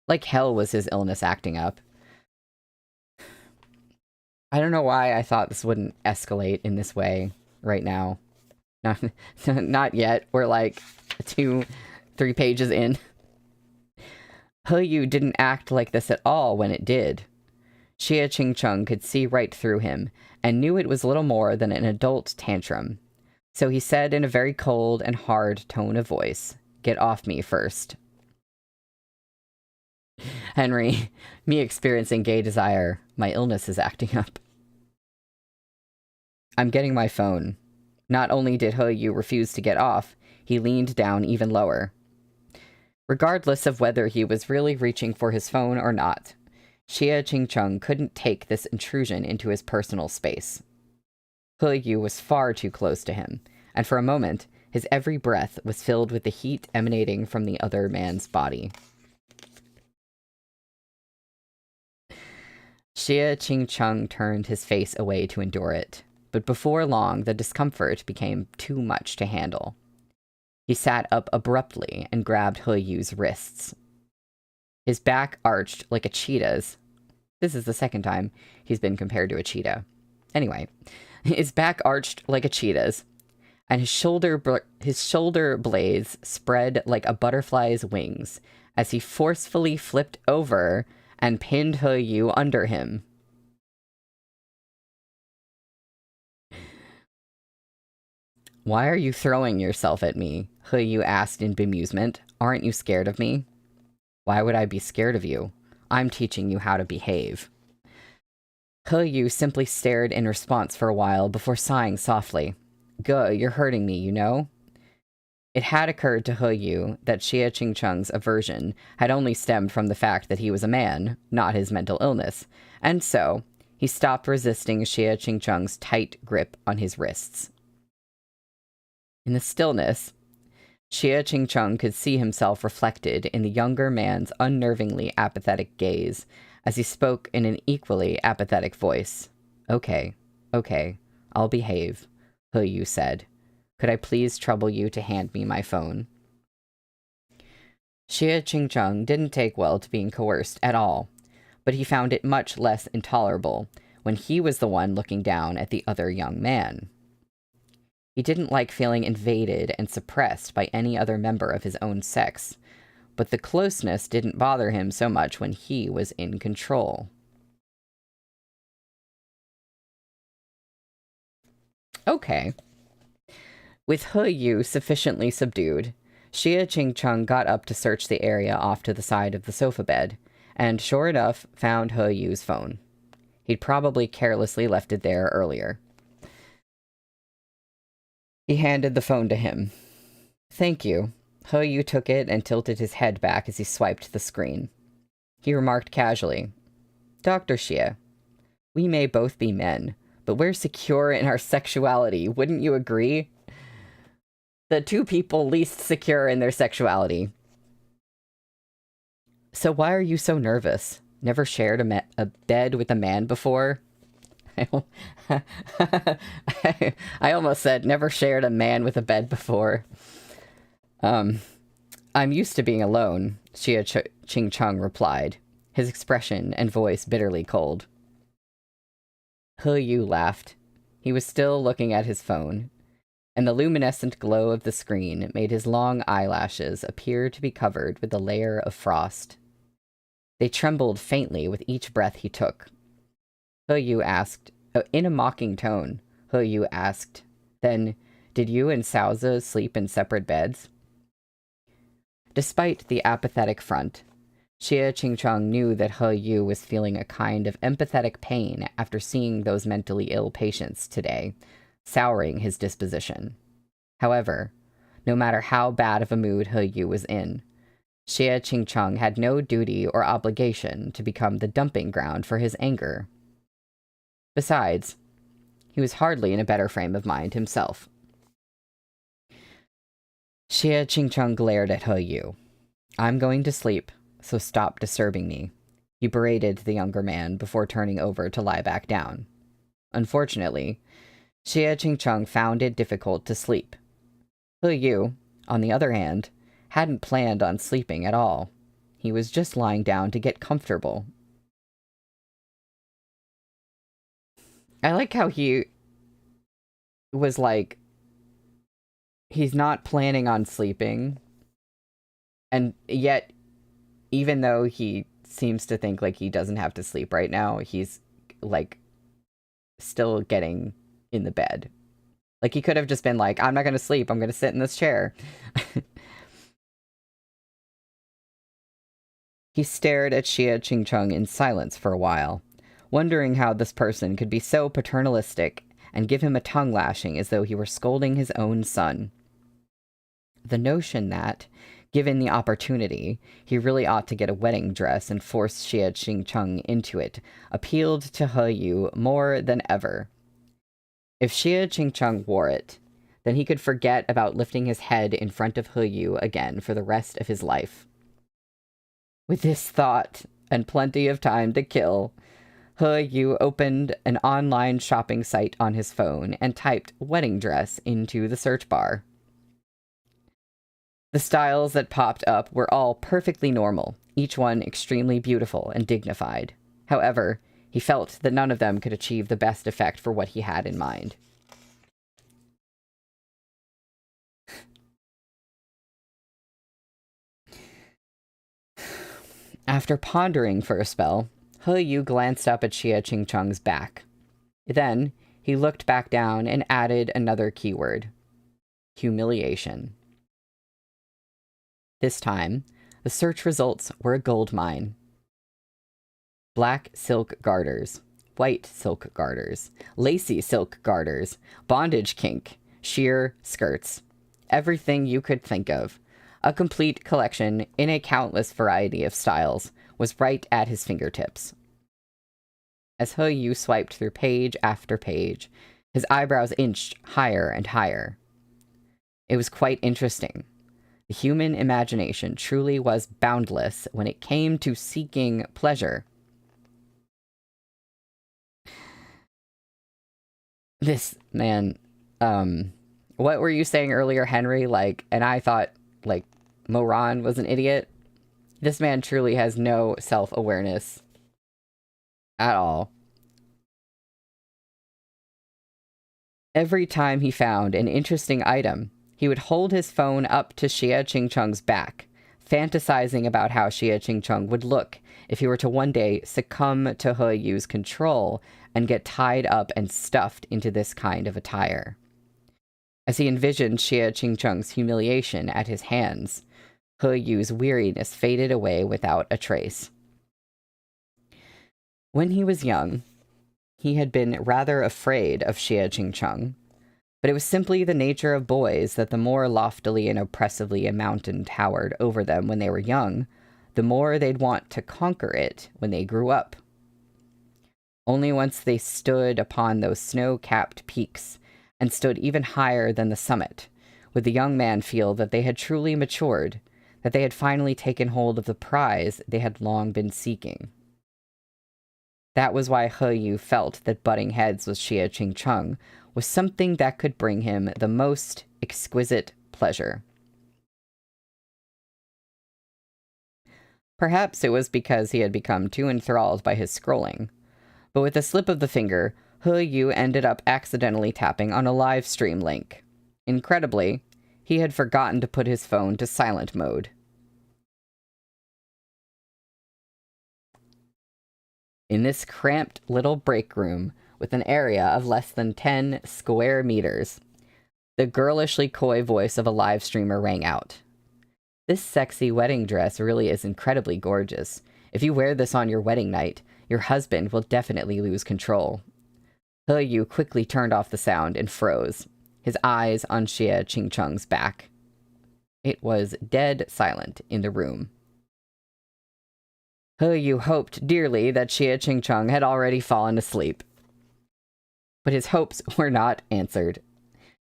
Like hell was his illness acting up. I don't know why I thought this wouldn't escalate in this way right now. Not yet. We're like 2-3 pages in. He Yu didn't act like this at all when it did. Xie Qingcheng could see right through him and knew it was little more than an adult tantrum. So he said in a very cold and hard tone of voice, "Get off me first." "Henry, me experiencing gay desire. My illness is acting up." "I'm getting my phone." Not only did He Yu refuse to get off, he leaned down even lower. Regardless of whether he was really reaching for his phone or not, Xie Qingcheng couldn't take this intrusion into his personal space. He Yu was far too close to him, and for a moment, his every breath was filled with the heat emanating from the other man's body. Xie Qingcheng turned his face away to endure it, but before long the discomfort became too much to handle. He sat up abruptly and grabbed He Yu's wrists. His back arched like a cheetah's. This is the second time he's been compared to a cheetah. Anyway, his back arched like a cheetah's, and his shoulder blades spread like a butterfly's wings as he forcefully flipped over and pinned He Yu under him. "Why are you throwing yourself at me?" He Yu asked in bemusement. "Aren't you scared of me?" "Why would I be scared of you? I'm teaching you how to behave." He Yu simply stared in response for a while before sighing softly. "Guh, you're hurting me, you know?" It had occurred to He Yu that Xie Qingcheng's aversion had only stemmed from the fact that he was a man, not his mental illness, and so he He stopped resisting Xie Qingchung's tight grip on his wrists. In the stillness, Xie Qingchung could see himself reflected in the younger man's unnervingly apathetic gaze as he spoke in an equally apathetic voice. Okay, I'll behave, He Yu said. Could I please trouble you to hand me my phone? Xie Qingchung didn't take well to being coerced at all, but he found it much less intolerable when he was the one looking down at the other young man. He didn't like feeling invaded and suppressed by any other member of his own sex, but the closeness didn't bother him so much when he was in control. Okay. With He Yu sufficiently subdued, Xie Qingchung got up to search the area off to the side of the sofa bed, and sure enough found He Yu's phone. He'd probably carelessly left it there earlier. He handed the phone to him. Thank you. He Yu took it and tilted his head back as he swiped the screen. He remarked casually, Dr. Xie, we may both be men, but we're secure in our sexuality, wouldn't you agree? The two people least secure in their sexuality. So why are you so nervous? Never shared a bed with a man before? I almost said never shared a man with a bed before. I'm used to being alone, Xie Qingchung replied, his expression and voice bitterly cold. He Yu laughed. He was still looking at his phone, and the luminescent glow of the screen made his long eyelashes appear to be covered with a layer of frost. They trembled faintly with each breath he took. He Yu asked, in a mocking tone, He Yu asked, then, did you and Saozi sleep in separate beds? Despite the apathetic front, Xie Qingchung knew that He Yu was feeling a kind of empathetic pain after seeing those mentally ill patients today, souring his disposition. However, no matter how bad of a mood He Yu was in, Xie Qingchung had no duty or obligation to become the dumping ground for his anger. Besides, he was hardly in a better frame of mind himself. Xie Qingchung glared at He Yu. I'm going to sleep, so stop disturbing me, he berated the younger man before turning over to lie back down. Unfortunately, Xie Qingchung found it difficult to sleep. He Yu, on the other hand, hadn't planned on sleeping at all. He was just lying down to get comfortable. I like how he was like, he's not planning on sleeping, and yet, even though he seems to think like he doesn't have to sleep right now, he's like still getting in the bed. Like, he could have just been like, I'm not going to sleep, I'm going to sit in this chair. He stared at Xie Qingchung in silence for a while, wondering how this person could be so paternalistic and give him a tongue lashing as though he were scolding his own son. The notion that, given the opportunity, he really ought to get a wedding dress and force Xie Qingchung into it appealed to He Yu more than ever. If Xie Qingchung wore it, then he could forget about lifting his head in front of He Yu again for the rest of his life. With this thought, and plenty of time to kill, He Yu opened an online shopping site on his phone and typed wedding dress into the search bar. The styles that popped up were all perfectly normal, each one extremely beautiful and dignified. However, he felt that none of them could achieve the best effect for what he had in mind. After pondering for a spell, He Yu glanced up at Xie Qingchung's back. Then, he looked back down and added another keyword. Humiliation. This time, the search results were a goldmine. Black silk garters, white silk garters, lacy silk garters, bondage kink, sheer skirts. Everything you could think of. A complete collection in a countless variety of styles was right at his fingertips. As He Yu swiped through page after page, his eyebrows inched higher and higher. It was quite interesting. The human imagination truly was boundless when it came to seeking pleasure. This man, what were you saying earlier, Henry? And I thought, Moran was an idiot. This man truly has no self-awareness at all. Every time he found an interesting item, he would hold his phone up to Xie Qingchung's back, fantasizing about how Xie Qingchung would look if he were to one day succumb to He Yu's control and get tied up and stuffed into this kind of attire. As he envisioned Xie Qingchung's humiliation at his hands, He Yu's weariness faded away without a trace. When he was young, he had been rather afraid of Xie Qingchung, but it was simply the nature of boys that the more loftily and oppressively a mountain towered over them when they were young, the more they'd want to conquer it when they grew up. Only once they stood upon those snow-capped peaks and stood even higher than the summit would the young man feel that they had truly matured, that they had finally taken hold of the prize they had long been seeking. That was why He Yu felt that butting heads with Xie Qingchung was something that could bring him the most exquisite pleasure. Perhaps it was because he had become too enthralled by his scrolling, but with a slip of the finger, He Yu ended up accidentally tapping on a live stream link. Incredibly, he had forgotten to put his phone to silent mode. In this cramped little break room with an area of less than 10 square meters, the girlishly coy voice of a live streamer rang out. This sexy wedding dress really is incredibly gorgeous. If you wear this on your wedding night, your husband will definitely lose control. He Yu quickly turned off the sound and froze, his eyes on Xie Qingchung's back. It was dead silent in the room. He Yu hoped dearly that Xie Qingchung had already fallen asleep. But his hopes were not answered.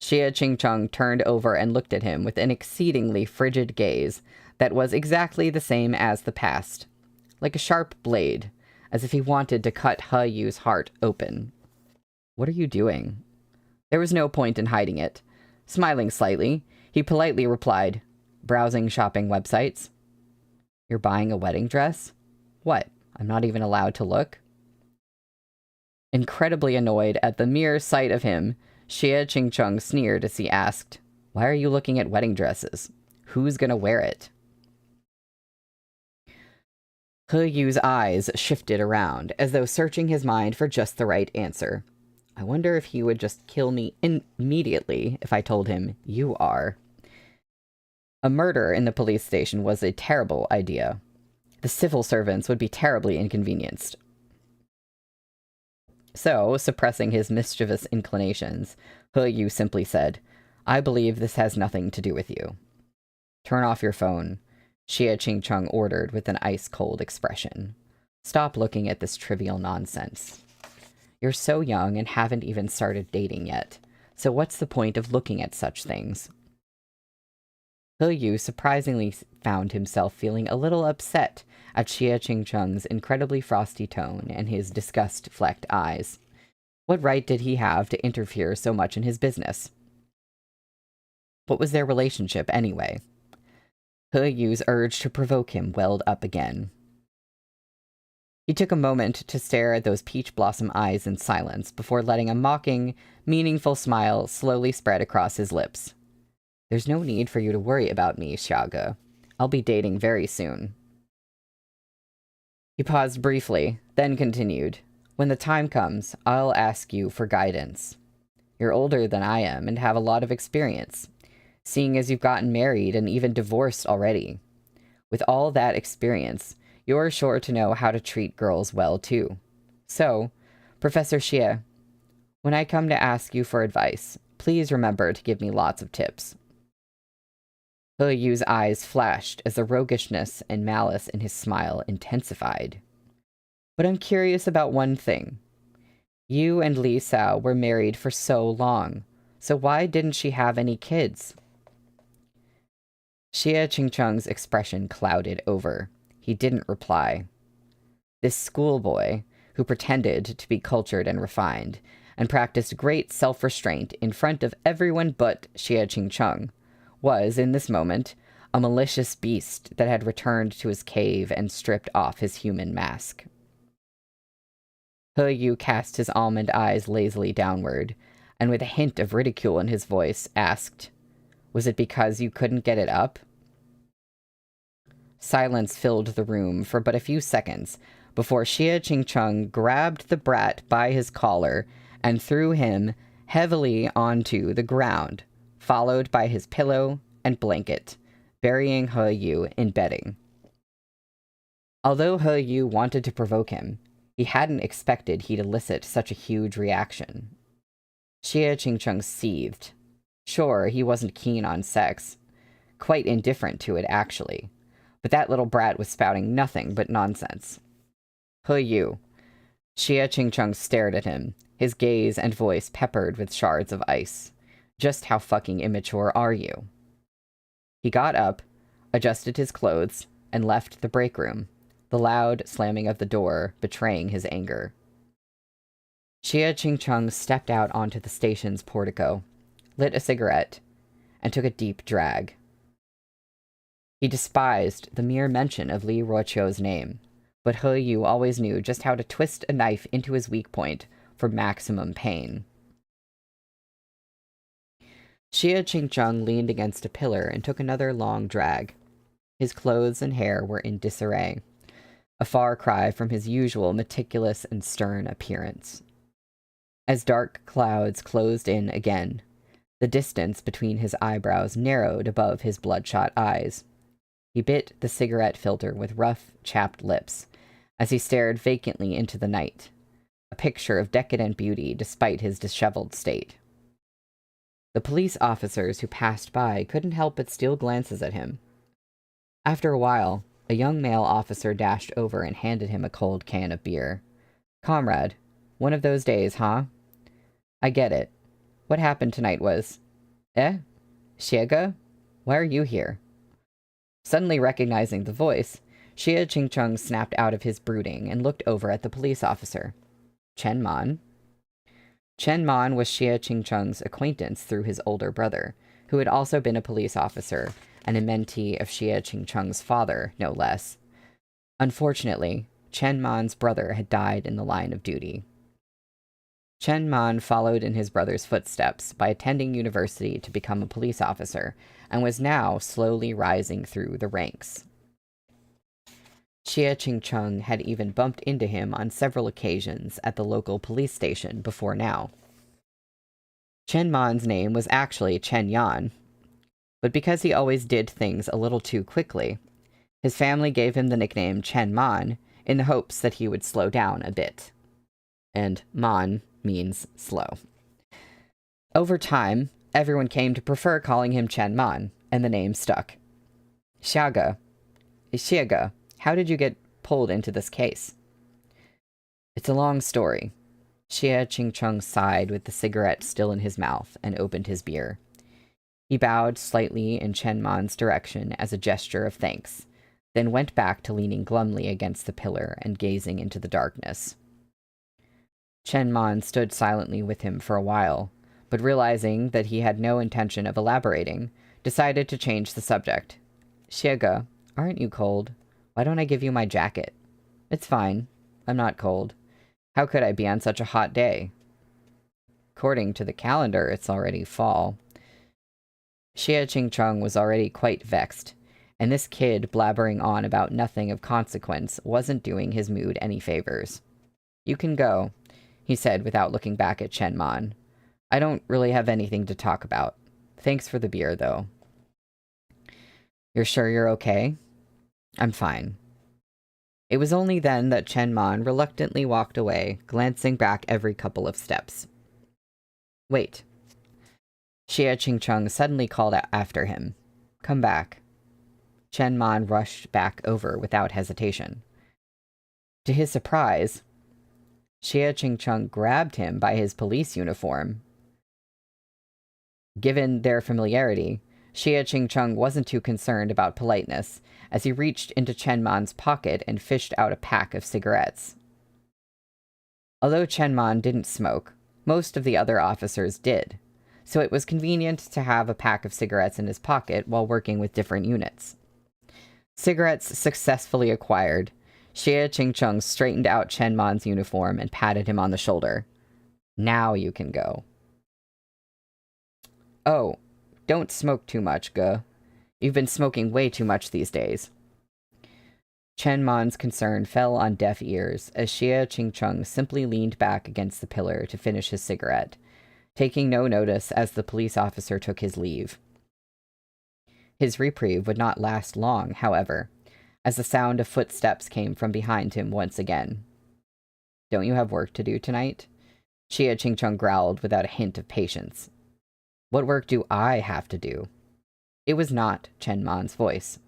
Xie Qingchung turned over and looked at him with an exceedingly frigid gaze that was exactly the same as the past, like a sharp blade, as if he wanted to cut He Yu's heart open. "What are you doing?" There was no point in hiding it. Smiling slightly, he politely replied, "Browsing shopping websites." "You're buying a wedding dress? What, I'm not even allowed to look?" Incredibly annoyed at the mere sight of him, Xie Qingchung sneered as he asked, "Why are you looking at wedding dresses? Who's gonna wear it?" He Yu's eyes shifted around, as though searching his mind for just the right answer. I wonder if he would just kill me immediately if I told him, "You are." A murder in the police station was a terrible idea. The civil servants would be terribly inconvenienced. So, suppressing his mischievous inclinations, He Yu simply said, "I believe this has nothing to do with you." "Turn off your phone," Xie Qingchung ordered with an ice-cold expression. "Stop looking at this trivial nonsense. You're so young and haven't even started dating yet, so what's the point of looking at such things?" He Yu surprisingly found himself feeling a little upset at Xie Qingchung's incredibly frosty tone and his disgust-flecked eyes. What right did he have to interfere so much in his business? What was their relationship, anyway? He Yu's urge to provoke him welled up again. He took a moment to stare at those peach blossom eyes in silence before letting a mocking, meaningful smile slowly spread across his lips. "There's no need for you to worry about me, Xiaoge. I'll be dating very soon." He paused briefly, then continued, "When the time comes, I'll ask you for guidance. You're older than I am and have a lot of experience, seeing as you've gotten married and even divorced already. With all that experience, you're sure to know how to treat girls well, too. So, Professor Xie, when I come to ask you for advice, please remember to give me lots of tips." He Yu's eyes flashed as the roguishness and malice in his smile intensified. But I'm curious about one thing. You and Li Sao were married for so long, so why didn't she have any kids? Xie Qingcheng's expression clouded over. He didn't reply. This schoolboy, who pretended to be cultured and refined, and practiced great self-restraint in front of everyone but Xie Qingcheng, was, in this moment, a malicious beast that had returned to his cave and stripped off his human mask. He Yu cast his almond eyes lazily downward, and with a hint of ridicule in his voice, asked, "Was it because you couldn't get it up?" Silence filled the room for but a few seconds before Xie Qingcheng grabbed the brat by his collar and threw him heavily onto the ground, followed by his pillow and blanket, burying He Yu in bedding. Although He Yu wanted to provoke him, he hadn't expected he'd elicit such a huge reaction. Xie Qingcheng seethed. Sure, he wasn't keen on sex. Quite indifferent to it, actually. But that little brat was spouting nothing but nonsense. He Yu. Xie Qingcheng stared at him, his gaze and voice peppered with shards of ice. Just how fucking immature are you? He got up, adjusted his clothes, and left the break room, the loud slamming of the door betraying his anger. Xie Qingcheng stepped out onto the station's portico, lit a cigarette, and took a deep drag. He despised the mere mention of Li Ruoqiu's name, but He Yu always knew just how to twist a knife into his weak point for maximum pain. Xie Qingcheng leaned against a pillar and took another long drag. His clothes and hair were in disarray, a far cry from his usual meticulous and stern appearance. As dark clouds closed in again, the distance between his eyebrows narrowed above his bloodshot eyes. He bit the cigarette filter with rough, chapped lips as he stared vacantly into the night, a picture of decadent beauty despite his disheveled state. The police officers who passed by couldn't help but steal glances at him. After a while, a young male officer dashed over and handed him a cold can of beer. "Comrade, one of those days, huh? I get it. What happened tonight was... Xiege? Why are you here?" Suddenly recognizing the voice, Xie Qingcheng snapped out of his brooding and looked over at the police officer. Chen Man? Chen Man was Xie Qingcheng's acquaintance through his older brother, who had also been a police officer and a mentee of Xie Qingcheng's father, no less. Unfortunately, Chen Man's brother had died in the line of duty. Chen Man followed in his brother's footsteps by attending university to become a police officer, and was now slowly rising through the ranks. Xie Qingcheng had even bumped into him on several occasions at the local police station before now. Chen Man's name was actually Chen Yan, but because he always did things a little too quickly, his family gave him the nickname Chen Man in the hopes that he would slow down a bit. And Man means slow. Over time, everyone came to prefer calling him Chen Man, and the name stuck. Xiege, how did you get pulled into this case? It's a long story. Xie Qingcheng sighed with the cigarette still in his mouth and opened his beer. He bowed slightly in Chen Man's direction as a gesture of thanks, then went back to leaning glumly against the pillar and gazing into the darkness. Chen Man stood silently with him for a while, but realizing that he had no intention of elaborating, decided to change the subject. Xiege, aren't you cold? Why don't I give you my jacket? It's fine. I'm not cold. How could I be on such a hot day? According to the calendar, it's already fall. Xie Qingcheng was already quite vexed, and this kid blabbering on about nothing of consequence wasn't doing his mood any favors. You can go, he said without looking back at Chen Man. I don't really have anything to talk about. Thanks for the beer, though. You're sure you're okay? I'm fine. It was only then that Chen Man reluctantly walked away, glancing back every couple of steps. Wait. Xie Qingcheng suddenly called after him. Come back. Chen Man rushed back over without hesitation. To his surprise, Xie Qingcheng grabbed him by his police uniform. Given their familiarity, Xie Qingcheng wasn't too concerned about politeness as he reached into Chen Man's pocket and fished out a pack of cigarettes. Although Chen Man didn't smoke, most of the other officers did, so it was convenient to have a pack of cigarettes in his pocket while working with different units. Cigarettes successfully acquired, Xie Qingcheng straightened out Chen Man's uniform and patted him on the shoulder. Now you can go. Oh, don't smoke too much, Ge. You've been smoking way too much these days. Chen Man's concern fell on deaf ears as Xie Qingcheng simply leaned back against the pillar to finish his cigarette, taking no notice as the police officer took his leave. His reprieve would not last long, however, as the sound of footsteps came from behind him once again. Don't you have work to do tonight? Xie Qingcheng growled without a hint of patience. What work do I have to do? It was not Chen Man's voice.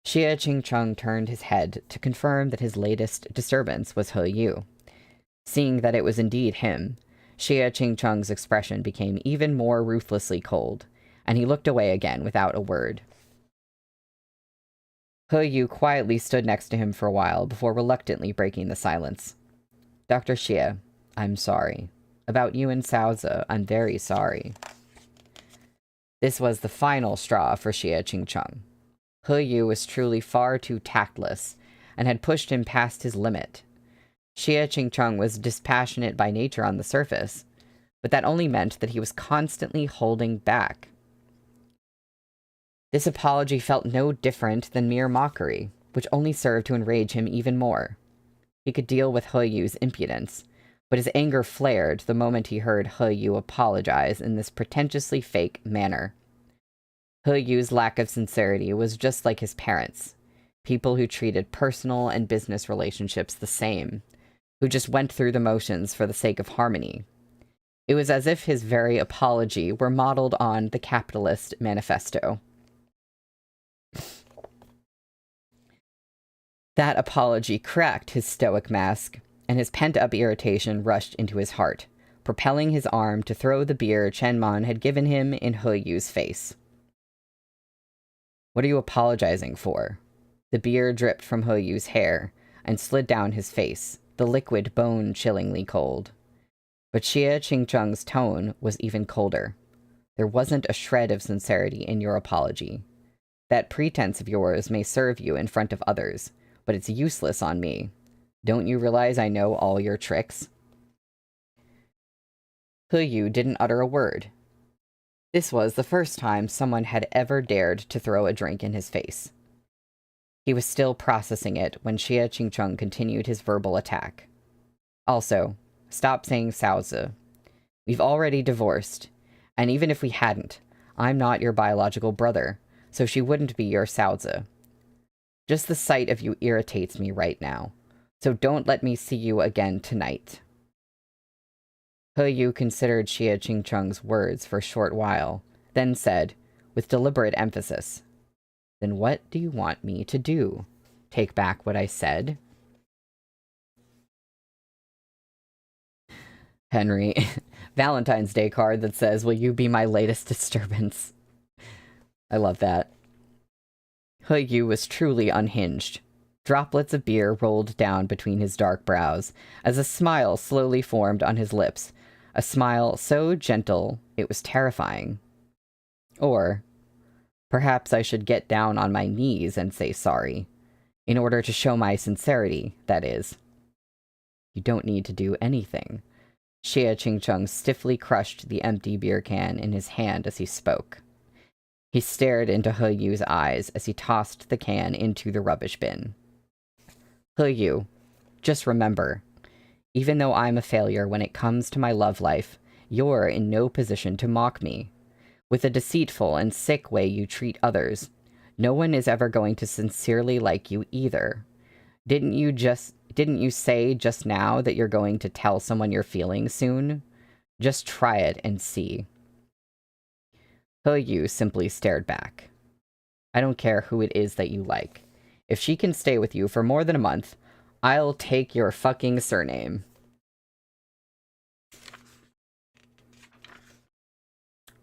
Xie Qingcheng turned his head to confirm that his latest disturbance was He Yu. Seeing that it was indeed him, Xie Qingcheng's expression became even more ruthlessly cold, and he looked away again without a word. He Yu quietly stood next to him for a while before reluctantly breaking the silence. Dr. Xie, I'm sorry. About you and Saoze, I'm very sorry. This was the final straw for Xie Qingcheng. He Yu was truly far too tactless, and had pushed him past his limit. Xie Qingcheng was dispassionate by nature on the surface, but that only meant that he was constantly holding back. This apology felt no different than mere mockery, which only served to enrage him even more. He could deal with He Yu's impudence, but his anger flared the moment he heard He Yu apologize in this pretentiously fake manner. He Yu's lack of sincerity was just like his parents, people who treated personal and business relationships the same, who just went through the motions for the sake of harmony. It was as if his very apology were modeled on the capitalist manifesto. That apology cracked his stoic mask, and his pent-up irritation rushed into his heart, propelling his arm to throw the beer Chen Man had given him in He Yu's face. What are you apologizing for? The beer dripped from He Yu's hair and slid down his face, the liquid bone-chillingly cold. But Xie Qingcheng's tone was even colder. There wasn't a shred of sincerity in your apology. That pretense of yours may serve you in front of others, but it's useless on me. Don't you realize I know all your tricks? He Yu didn't utter a word. This was the first time someone had ever dared to throw a drink in his face. He was still processing it when Xie Qingcheng continued his verbal attack. Also, stop saying Saoze. We've already divorced, and even if we hadn't, I'm not your biological brother, so she wouldn't be your Saoze. Just the sight of you irritates me right now, so don't let me see you again tonight. He Yu considered Xie Qingcheng's words for a short while, then said, with deliberate emphasis, Then what do you want me to do? Take back what I said? Henry, Valentine's Day card that says, will you be my latest disturbance? I love that. He Yu was truly unhinged. Droplets of beer rolled down between his dark brows, as a smile slowly formed on his lips, a smile so gentle it was terrifying. Or, perhaps I should get down on my knees and say sorry, in order to show my sincerity, that is. You don't need to do anything. Xie Qingcheng stiffly crushed the empty beer can in his hand as he spoke. He stared into He Yu's eyes as he tossed the can into the rubbish bin. He Yu, just remember, even though I'm a failure when it comes to my love life, you're in no position to mock me. With the deceitful and sick way you treat others, no one is ever going to sincerely like you either. Didn't you say just now that you're going to tell someone you're feeling soon? Just try it and see. He Yu simply stared back. I don't care who it is that you like. If she can stay with you for more than a month, I'll take your fucking surname.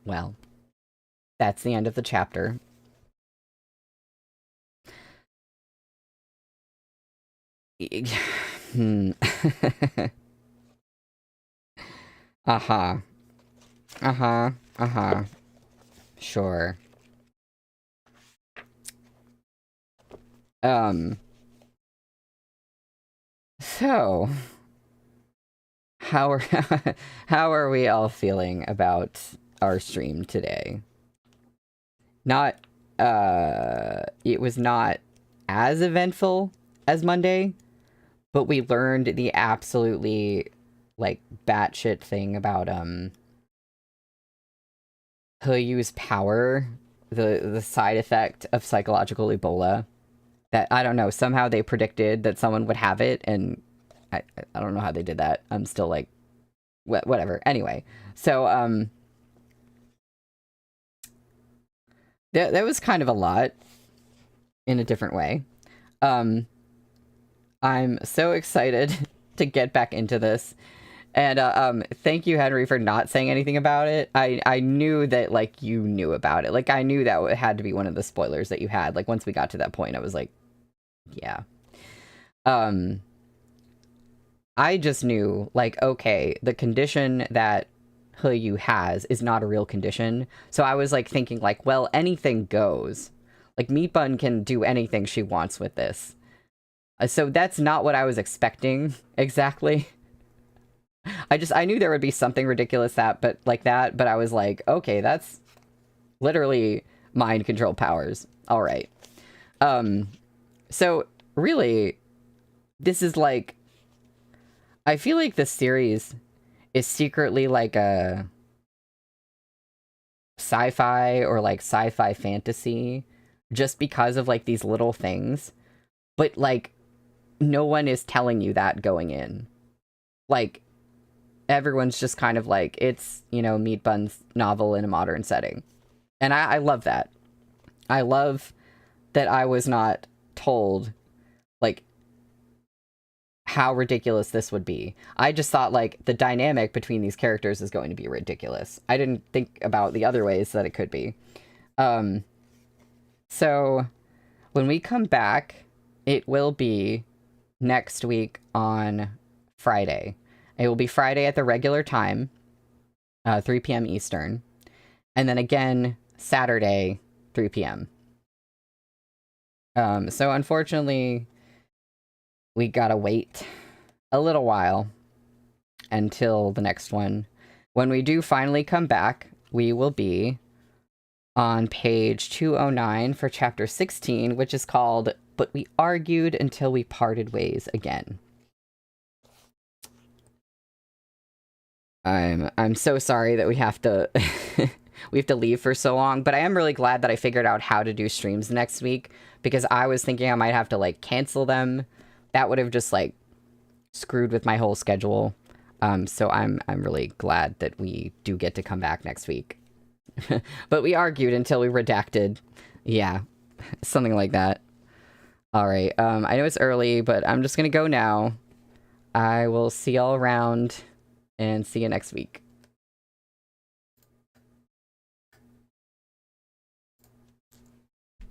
Well, that's the end of the chapter. Uh-huh. Uh-huh. Uh-huh. Sure. So, how are how are we all feeling about our stream today? Not it was not as eventful as Monday, but we learned the absolutely like batshit thing about Huyu's power, the side effect of psychological Ebola. That, I don't know, somehow they predicted that someone would have it, and I don't know how they did that. I'm still like, whatever. Anyway, so that was kind of a lot in a different way. I'm so excited to get back into this. And thank you, Henry, for not saying anything about it. I knew that, like, you knew about it. Like, I knew that had to be one of the spoilers that you had. Like, once we got to that point, I was like, yeah. I just knew, like, okay, the condition that Huyu has is not a real condition. So I was, like, thinking, like, well, anything goes. Like, Meat Bun can do anything she wants with this. So that's not what I was expecting, exactly. I knew there would be something ridiculous but I was like, okay, that's literally mind control powers. All right. So really, this is like, I feel like this series is secretly like a sci-fi or like sci-fi fantasy just because of like these little things. But like, no one is telling you that going in. Like, everyone's just kind of like, it's, you know, Meat Bun's novel in a modern setting. And I love that. I love that I was not told, like, how ridiculous this would be. I just thought, like, the dynamic between these characters is going to be ridiculous. I didn't think about the other ways that it could be. So, when we come back, it will be next week on Friday. It will be Friday at the regular time, 3 p.m. Eastern. And then again, Saturday, 3 p.m. So unfortunately, we gotta wait a little while until the next one. When we do finally come back, we will be on page 209 for chapter 16, which is called But We Argued Until We Parted Ways Again. I'm so sorry that we have to we have to leave for so long, but I am really glad that I figured out how to do streams next week, because I was thinking I might have to like cancel them. That would have just like screwed with my whole schedule. So I'm really glad that we do get to come back next week. But we argued until we redacted. Yeah, something like that. All right. I know it's early, but I'm just gonna go now. I will see y'all around and see you next week.